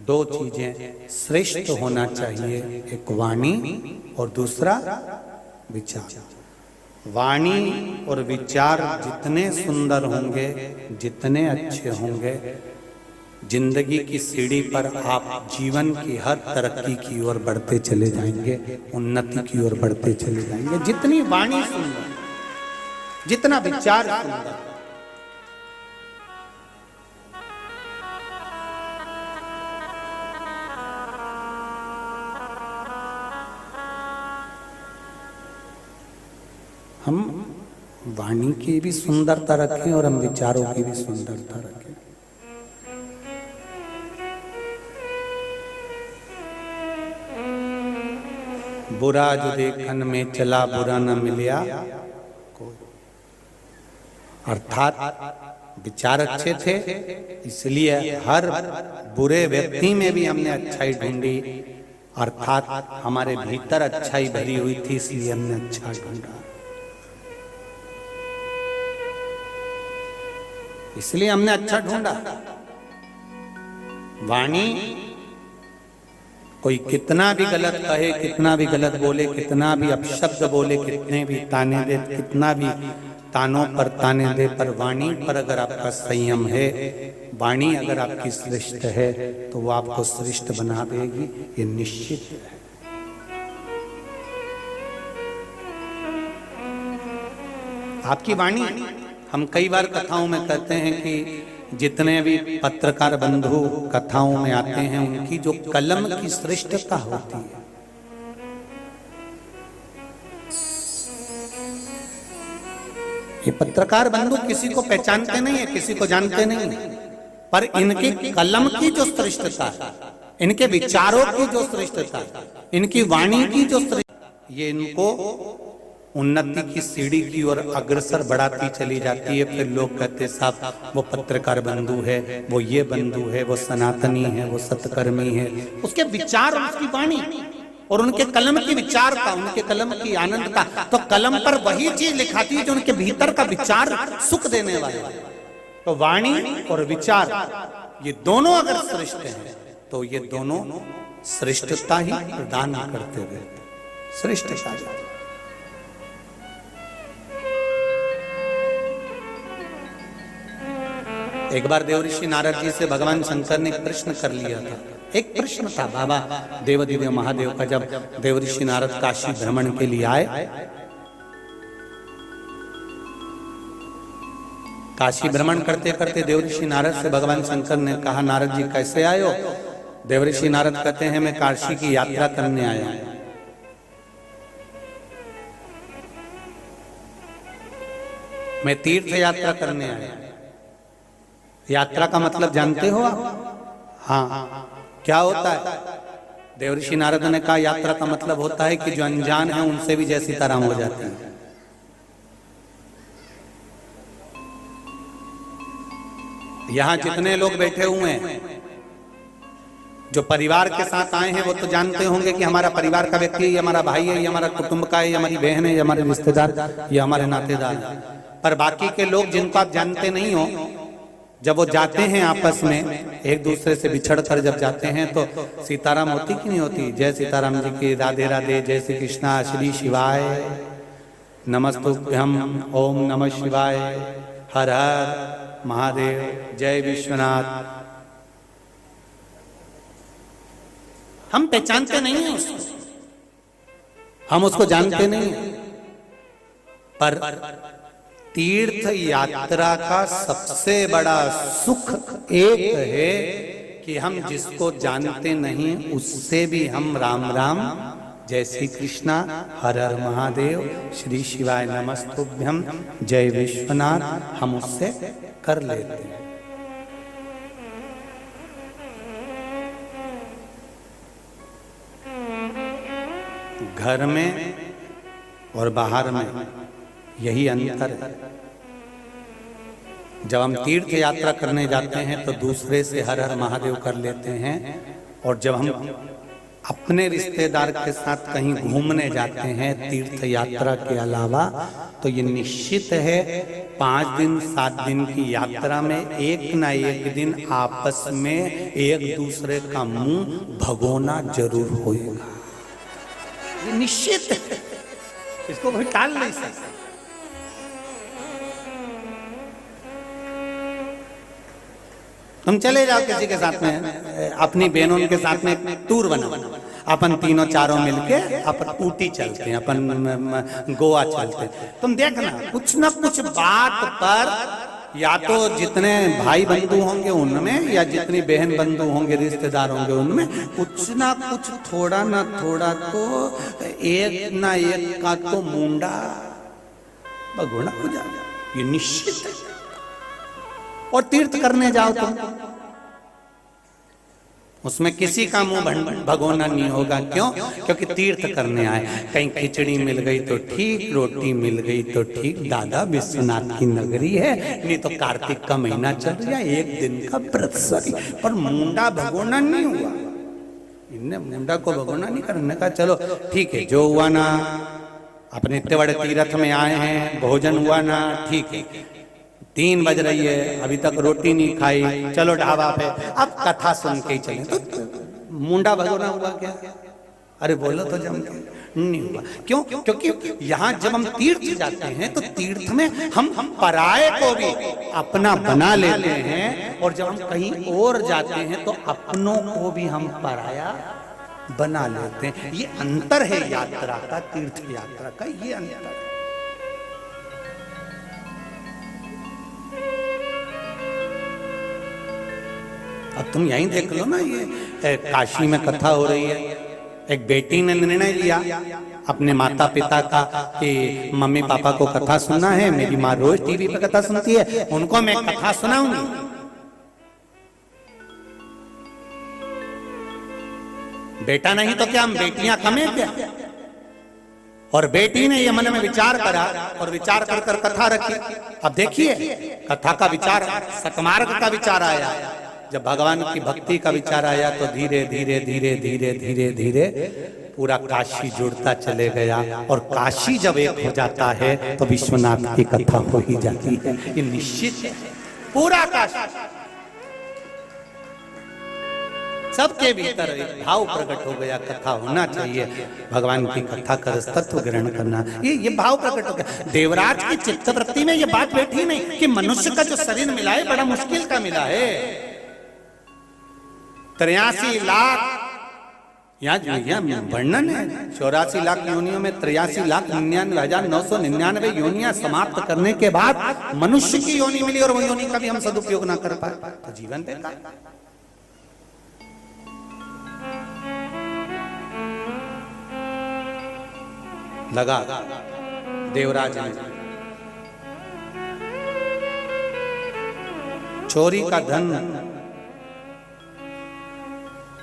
दो चीजें श्रेष्ठ होना चाहिए, एक वाणी और दूसरा विचार। वाणी और विचार जितने सुंदर होंगे, जितने अच्छे होंगे, जिंदगी की सीढ़ी पर आप जीवन की हर तरक्की की ओर बढ़ते चले जाएंगे, उन्नति की ओर बढ़ते चले जाएंगे। जितनी वाणी सुंदर, जितना विचार सुंदर। हम वाणी की भी सुंदरता रखें और हम विचारों की भी सुंदरता रखें। बुरा जो देखन में चला बुरा न मिलिया, अर्थात विचार अच्छे थे इसलिए हर बुरे व्यक्ति में भी हमने अच्छाई ढूंढी, अर्थात हमारे भीतर अच्छाई भरी हुई थी इसलिए हमने अच्छा ढूंढा, इसलिए हमने अच्छा ढूंढा। वाणी कोई कितना भी गलत कहे, कितना भी गलत बोले, कितना भी अपशब्द बोले, कितने भी ताने दे, कितना भी तानों पर ताने दे, पर वाणी पर अगर आपका संयम है, वाणी अगर आपकी श्रेष्ठ है तो वो आपको श्रेष्ठ बना देगी, ये निश्चित है। आपकी वाणी, हम कई बार कथाओं में कहते हैं कि जितने भी पत्रकार बंधु कथाओं में आते हैं उनकी जो कलम की श्रेष्ठता होती है, ये पत्रकार बंधु किसी को पहचानते नहीं है, किसी को जानते नहीं है, पर इनकी कलम की जो श्रेष्ठता है, इनके विचारों की जो श्रेष्ठता है, इनकी वाणी की जो श्रेष्ठता, ये इनको उन्नति की सीढ़ी की ओर अग्रसर बढ़ाती चली जाती है। फिर लोग कहते साहब वो पत्रकार बंधु है, वो ये बंधु है, वो सनातनी है, वो सतकर्मी है। उसके विचार, उसकी वाणी और उनके कलम की विचार का, उनके कलम की आनंद का, तो कलम पर वही चीज लिखाती है जो उनके भीतर का विचार सुख देने वाले। तो वाणी और विचार ये दोनों अगर श्रेष्ठ हैं तो ये दोनों श्रेष्ठता ही प्रदान करते हुए श्रेष्ठता। एक बार देवऋषि नारद जी से भगवान शंकर ने प्रश्न कर लिया था। एक प्रश्न था बाबा देवदिव्य महादेव का, जब देवऋषि नारद काशी भ्रमण के लिए आए, काशी भ्रमण करते करते देवऋषि नारद से भगवान शंकर ने कहा, नारद जी कैसे आए हो? देवऋषि नारद कहते हैं मैं काशी की यात्रा करने आया हूं। मैं तीर्थ यात्रा करने आया। यात्रा का मतलब जानते हो आप? हाँ, क्या होता है? देवऋषि नारद ने कहा यात्रा का मतलब होता है कि जो अनजान है उनसे भी जय सीताराम हो जाती है। यहां जितने लोग बैठे हुए हैं, जो परिवार के साथ आए हैं, वो तो जानते होंगे कि हमारा परिवार का व्यक्ति, ये हमारा भाई है, ये हमारा कुटुंब का है, ये हमारी बहन है, ये हमारे रिश्तेदार, ये हमारे नातेदार। पर बाकी के लोग जिनको आप जानते नहीं हो, जब वो जाते हैं आपस में एक दूसरे से बिछड़ कर जब जाते हैं तो सीताराम होती कि नहीं होती? जय सीताराम जी की, राधे राधे, जय श्री कृष्णा, श्री शिवाय, नमस्तुभ्यं, ओम नमः शिवाय, हर हर महादेव, जय विश्वनाथ। हम पहचानते नहीं हैं उसको, हम उसको जानते नहीं हैं, पर तीर्थ यात्रा का सबसे बड़ा सुख एक है कि हम जिसको जानते नहीं उससे भी हम राम राम, जय श्री कृष्णा, हर हर महादेव, श्री शिवाय नमस्तुभ्यं, जय विश्वनाथ, हम उससे कर लेते हैं। घर में और बाहर में यही अंतर है। जब हम तीर्थ यात्रा करने जाते हैं तो दूसरे से हर हर महादेव कर लेते हैं, और जब हम अपने रिश्तेदार के साथ कहीं घूमने जाते हैं तीर्थ यात्रा के अलावा, तो ये निश्चित है 5 दिन 7 दिन की यात्रा में एक ना एक दिन आपस में एक दूसरे का मुंह भगोना जरूर होगा। ये निश्चित है, इसको कोई टाल नहीं सकता। तुम चले जाओ किसी के साथ में, अपनी बहनों के साथ में टूर बनाओ, अपन तीनों चारों मिलके अपन ऊटी चलते हैं, अपन गोवा चलते हैं। तुम देखना कुछ ना कुछ बात पर, या तो जितने भाई बंधु होंगे उनमें, या जितनी बहन बंधु होंगे, रिश्तेदार होंगे उनमें, कुछ ना कुछ थोड़ा ना थोड़ा तो एक ना एक का तो मुंडा भगोना हो जाएगा, ये निश्चित है। और तीर्थ करने जाओ तुम, उसमें किसी का मुंह भगोना नहीं होगा। क्यों? क्योंकि तीर्थ करने आए। कहीं खिचड़ी मिल गई तो ठीक, रोटी मिल गई तो ठीक, दादा विश्वनाथ की नगरी है, नहीं तो कार्तिक का महीना चल रहा है, एक दिन का व्रत सही, पर मुंडा भगोना नहीं हुआ। इनने मुंडा को भगोना नहीं करने का। चलो ठीक है, जो हुआ ना, अपने इतने बड़े तीर्थ में आए हैं, भोजन हुआ ना, ठीक है, 3 बज रही है, अभी तक रोटी नहीं खाई, चलो ढाबा पे, अब कथा सुन के ही चले। तो मुंडा भगोना हुआ क्या? अरे बोलो तो जम के नहीं हुआ। क्यों? क्योंकि यहाँ जब हम तीर्थ जाते हैं तो तीर्थ में हम पराये को भी अपना बना लेते हैं, और जब हम कहीं और जाते हैं तो अपनों को भी हम पराया बना लेते हैं। ये अंतर है यात्रा का, तीर्थ यात्रा का, ये अंतर है। अब तुम यहीं देख लो ना, ये काशी में कथा हो रही है, एक बेटी ने निर्णय लिया अपने माता पिता का कि मम्मी पापा को कथा सुनना है, मेरी माँ रोज टीवी पे कथा सुनती है, उनको मैं कथा सुनाऊंगी। बेटा नहीं तो क्या, हम बेटियां कम है क्या? और बेटी ने ये मन में विचार करा और विचार कर कर कथा रखी। अब देखिए, कथा का विचार सतमार्ग का विचार आया। जब भगवान की भक्ति का विचार आया तो धीरे धीरे धीरे धीरे धीरे धीरे पूरा काशी जुड़ता चले गया, और काशी जब एक हो जाता है तो विश्वनाथ की कथा हो ही जाती है। ये निश्चित है, पूरा काशी सबके भीतर भाव प्रकट हो गया, कथा होना चाहिए, भगवान की कथा कर तत्व ग्रहण करना, ये भाव प्रकट हो गया। देवराज की चित्तवृत्ति में ये बात बैठी नहीं कि मनुष्य का जो शरीर मिला है बड़ा मुश्किल का मिला है। 83 लाख यहाँ वर्णन है, 84 लाख योनियों में 83,99,999 योनियां समाप्त करने के बाद मनुष्य की योनि मिली, और वो योनि का भी हम सदुपयोग ना कर पाए तो जीवन बेकार। लगा देवराज ने चोरी का धन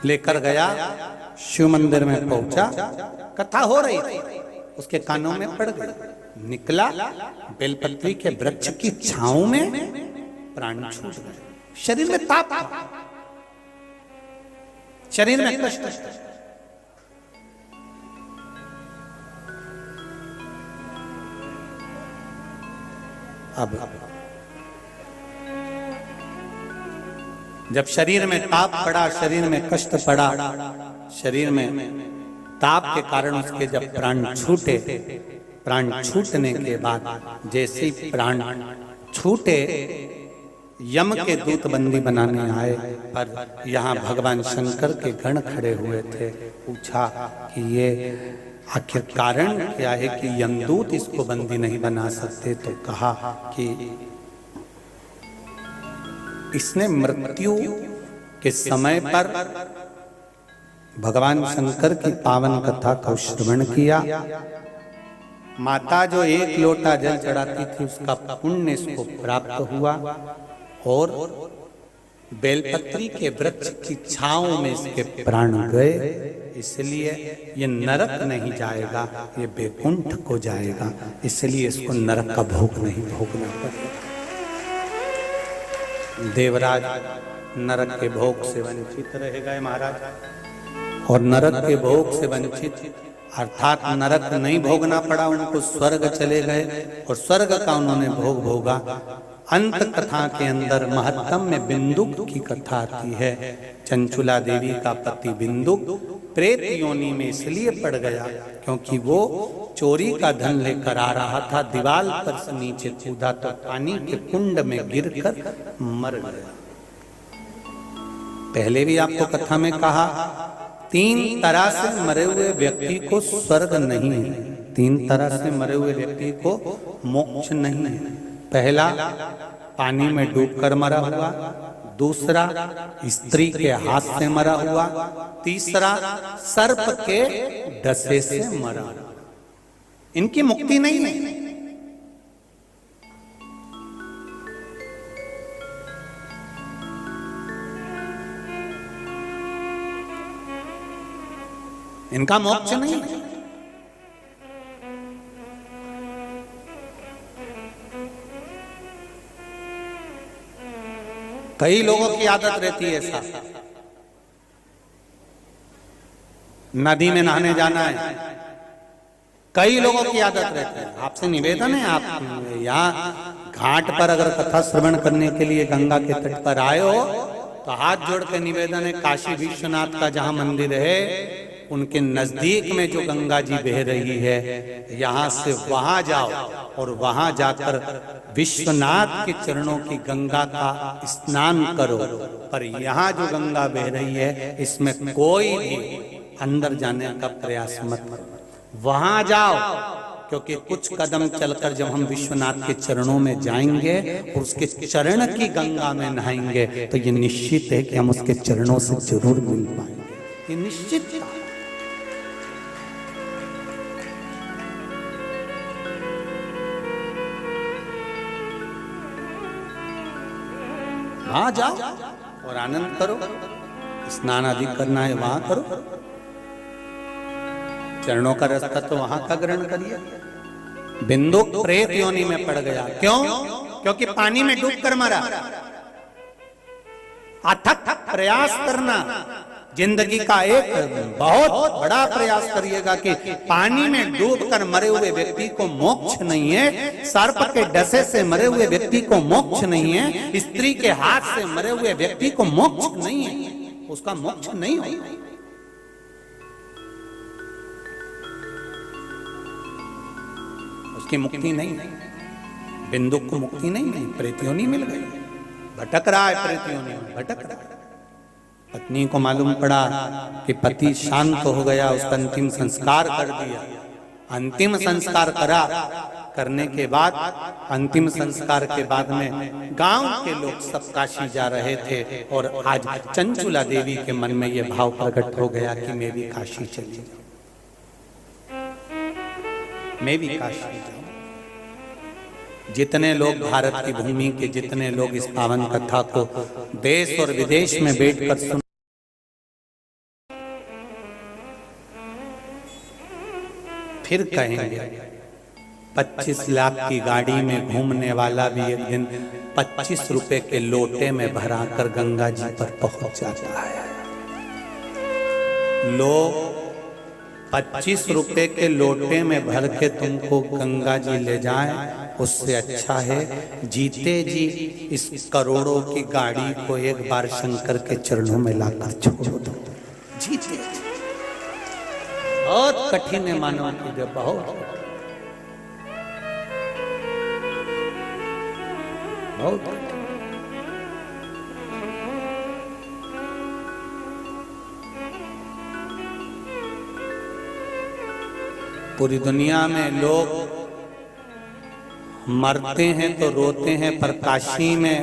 लेकर गया, शिव मंदिर में पहुंचा, कथा हो रही थी, उसके कानों में पड़ गई, निकला, बेलपत्री के वृक्ष की छांव में प्राण छूट गए। शरीर में ताप, शरीर में कष्ट। अब जब शरीर में ताप पड़ा, शरीर में कष्ट पड़ा, शरीर में ताप के कारण उसके जब प्राण छूटे, प्राण छूटने के बाद जैसे ही प्राण छूटे, यम के दूत बंदी बनाने आए, पर यहाँ भगवान शंकर के गण खड़े हुए थे। पूछा कि ये आखिर कारण क्या है कि यमदूत इसको बंदी नहीं बना सकते? तो कहा कि इसने मृत्यु के समय पर भगवान शंकर की पावन कथा का श्रवण किया। माता जो 1 लोटा जल चढ़ाती थी उसका पुण्य इसको प्राप्त हुआ, और बेलपत्री के वृक्ष की छांव में इसके प्राण गए, इसलिए ये नरक नहीं जाएगा, ये बैकुंठ को जाएगा, इसलिए इसको नरक का भोग नहीं भोगना पड़ेगा। देवराज नरक के भोग से वंचित रह गए महाराज, और नरक के भोग से वंचित अर्थात नरक नहीं भोगना पड़ा, उनको स्वर्ग चले गए, और स्वर्ग का उन्होंने भोग भोगा। अंत कथा के अंदर महत्तम में बिंदुक की कथा आती है। चंचुला देवी का पति बिंदुक प्रेत योनि में इसलिए पड़ गया क्योंकि वो चोरी का धन लेकर आ रहा था, दीवार पर से नीचे कूदा तो पानी के कुंड में गिरकर मर गया। पहले भी आपको कथा में कहा, 3 तरह से मरे हुए व्यक्ति को स्वर्ग नहीं है, 3 तरह से मरे हुए व्यक्ति को मोक्ष नहीं है। पहला पानी में डूबकर मरा हुआ, दूसरा स्त्री के हाथ से मरा हुआ, तीसरा सर्प के डसे से मरा। इनकी मुक्ति नहीं है, इनका मोक्ष नहीं है। कई लोगों की आदत रहती है ऐसा, नदी में नहाने जाना है, कई लोगों की आदत रहती है। आपसे निवेदन है, आप यहाँ घाट पर अगर कथा श्रवण करने के लिए गंगा के तट पर आए हो तो हाथ जोड़ के निवेदन है, काशी विश्वनाथ का जहां मंदिर है उनके नजदीक में जो गंगा जी बह रही है, यहाँ से वहां जाओ और वहां जाकर विश्वनाथ के चरणों की गंगा का स्नान करो। पर यहाँ जो गंगा बह रही है इसमें कोई भी अंदर जाने का प्रयास मत करो, वहां जाओ। क्योंकि कुछ कदम चलकर जब हम विश्वनाथ के चरणों में जाएंगे और उसके चरण की गंगा में नहाएंगे तो ये निश्चित है कि हम उसके चरणों से जरूर मिल पाएंगे, ये निश्चित था। वहां जाओ और आनंद करो, स्नान आदि करना है वहां करो, चरणों का रास्ता तो वहां का ग्रहण करिए। बिंदु प्रेत योनि में पड़ गया, क्यों? क्योंकि पानी में डूब कर मरा। अथक प्रयास करना, जिंदगी का एक बहुत बड़ा प्रयास करिएगा कि पानी में डूबकर मरे हुए व्यक्ति को मोक्ष नहीं है, सर्प के डसे से मरे हुए व्यक्ति को मोक्ष नहीं है, स्त्री के हाथ से मरे हुए व्यक्ति को मोक्ष नहीं है, उसका मोक्ष नहीं है। उसकी मुक्ति नहीं, बिंदु को मुक्ति नहीं, प्रेत योनि मिल गई, भटक रहा है प्रेत योनि में, भटक रहा है। पत्नी को मालूम पड़ा कि पति शांत हो गया, उसका अंतिम संस्कार कर दिया। अंतिम संस्कार करने के बाद, अंतिम संस्कार के बाद में गांव के लोग सब काशी जा रहे थे और आज चंचुला देवी के मन में यह भाव प्रकट हो गया कि मैं भी काशी चली जाऊं, मैं भी काशी जाऊं। जितने लोग भारत की भूमि के, जितने लोग इस पावन कथा को देश और विदेश में बैठकर सुन, फिर कहेंगे 25 लाख की गाड़ी में घूमने वाला भी एक दिन 25 रुपए के लोटे में भराकर गंगा जी पर पहुंच जाता है। लोग 25 रुपए के लोटे में भर के तुमको गंगा जी ले जाएं, उससे अच्छा है जीते जी इस करोड़ों की गाड़ी को एक बार शंकर के चरणों में लाकर छोड़ दो। जीते जी बहुत कठिन है मानव की, जब बहुत बहुत पूरी दुनिया में लोग मरते हैं तो रोते हैं, पर काशी में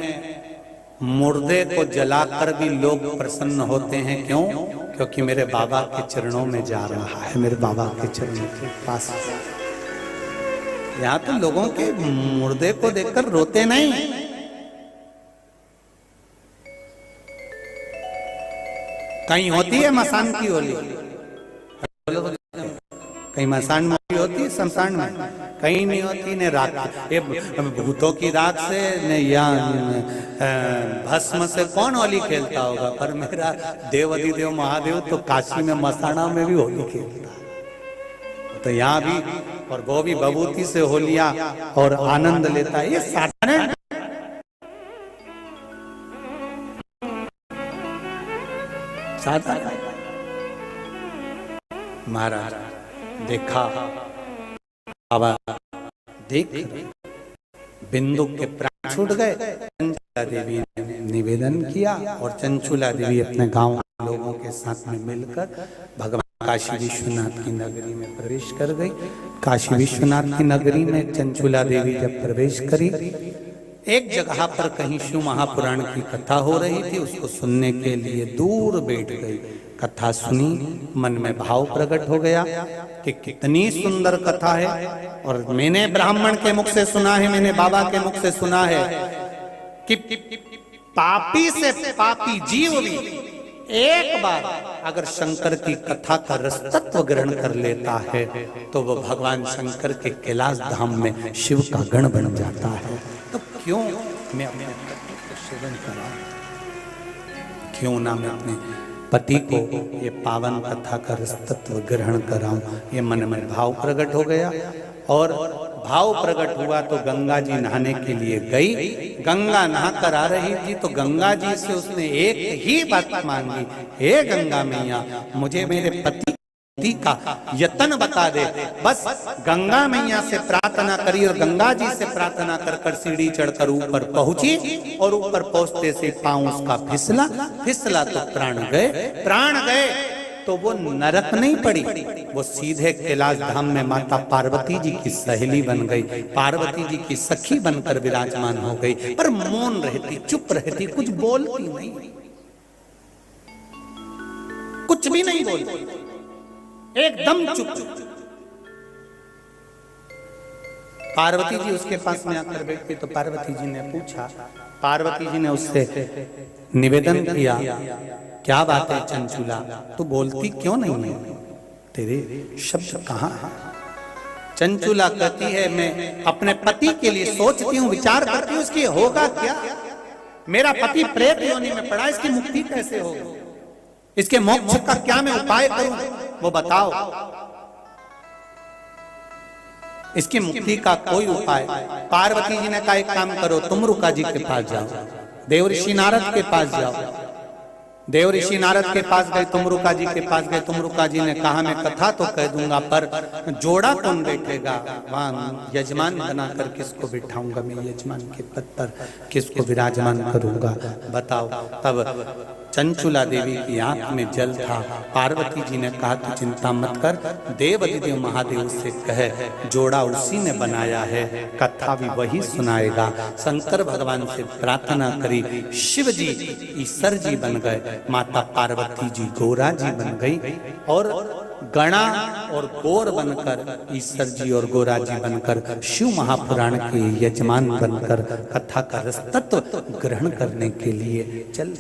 मुर्दे को जलाकर भी लोग प्रसन्न होते हैं। क्यों? क्योंकि मेरे बाबा के चरणों में जा रहा है, मेरे बाबा के चरणों के पास। यहाँ तो लोगों के मुर्दे को देखकर रोते नहीं, कहीं होती है मसान की होली, कहीं मसान में होती है, शमशान में कहीं नहीं होती। ने राख, ये भूतों की राख से ने या भस्म से कौन होली खेलता होगा, पर मेरा देव अधिदेव महादेव तो काशी में मसाना में भी होली खेलता है, तो यहाँ भी, और वो भी बबूती से होलियां और आनंद लेता है। ये साधारण साधारण महाराज देखा, बाबा देख बिंदु के प्राण छूट गए। चंचुला देवी ने निवेदन किया और चंचुला देवी अपने गांव के लोगों के साथ में मिलकर भगवान काशी विश्वनाथ की नगरी में प्रवेश कर गई। काशी विश्वनाथ की नगरी में चंचुला देवी जब प्रवेश करी, एक जगह पर कहीं शिव महापुराण की कथा हो रही थी, उसको सुनने के लिए दूर बैठ गई। कथा सुनी, मन में भाव प्रकट हो गया कि कितनी सुंदर कथा है, और मैंने ब्राह्मण के मुख से सुना है, मैंने बाबा के मुख से सुना है कि पापी से पापी जीव भी एक बार अगर शंकर की कथा का रसतत्व ग्रहण कर लेता है तो वो भगवान शंकर के कैलाश धाम में शिव का गण बन जाता है। तो क्यों मैं अपने पति को सेवन कराऊं, क्यों ना मैं अपने पति को ये पावन कथा का रसतत्व ग्रहण कराऊं। ये मन में भाव प्रकट हो गया और भाव प्रकट हुआ तो गंगा जी नहाने के लिए गई। गंगा नहा कर आ रही थी तो गंगा जी से उसने एक ही बात मांगी, हे गंगा मैया मुझे मेरे पति का यत्न बता दे। बस गंगा मैया से प्रार्थना करी और गंगा जी से प्रार्थना कर कर सीढ़ी चढ़कर ऊपर पहुंची और ऊपर पहुंचते से पांव उसका फिसला तो प्राण गए तो वो नरक नहीं पड़ी, वो सीधे कैलाश धाम में माता पार्वती जी की सहेली बन गई, पार्वती जी की सखी बनकर विराजमान हो गई। पर मौन रहती, चुप रहती, कुछ बोलती नहीं, कुछ भी नहीं बोलती, एकदम चुप। पार्वती जी उसके पास में आकर बैठी तो पार्वती जी ने पूछा, पार्वती जी ने उससे निवेदन किया, क्या बात है चंचुला, तू बोलती क्यों नहीं है, तेरे शब्द कहाँ है? चंचुला कहती है मैं अपने पति के लिए सोचती हूँ, विचार करती हूँ इसकी होगा क्या। मेरा पति प्रेत योनि में पड़ा, इसकी मुक्ति कैसे होगी, इसके मोक्ष का क्या मैं उपाय करूं, वो बताओ। इसकी मुक्ति का कोई उपाय। पार्वती जी ने कहा एक काम करो, तुम रुका जी के पास जाओ, देव ऋषि नारद के पास जाओ। देव ऋषि नारद के पास गए, तुमरुका जी के पास गए। तुमरुका जी ने कहा मैं कथा तो कह दूंगा पर जोड़ा कौन बैठेगा, वहां यजमान बनाकर किसको बिठाऊंगा, मैं यजमान के पद पर किसको विराजमान करूंगा, बताओ। तब चंचुला देवी की आंख में जल था। पार्वती जी ने कहा तू चिंता मत कर, देव अधिदेव महादेव से कहे जोड़ा उसी ने बनाया है, कथा भी वही सुनाएगा। शंकर भगवान से प्रार्थना करी, शिव जी ईश्वर जी बन गए, माता पार्वती जी गोरा जी बन गई और गणा और गौर बनकर ईश्वर जी और गोरा जी बनकर शिव महापुराण के यजमान बनकर कथा का रस तत्व ग्रहण करने के लिए चल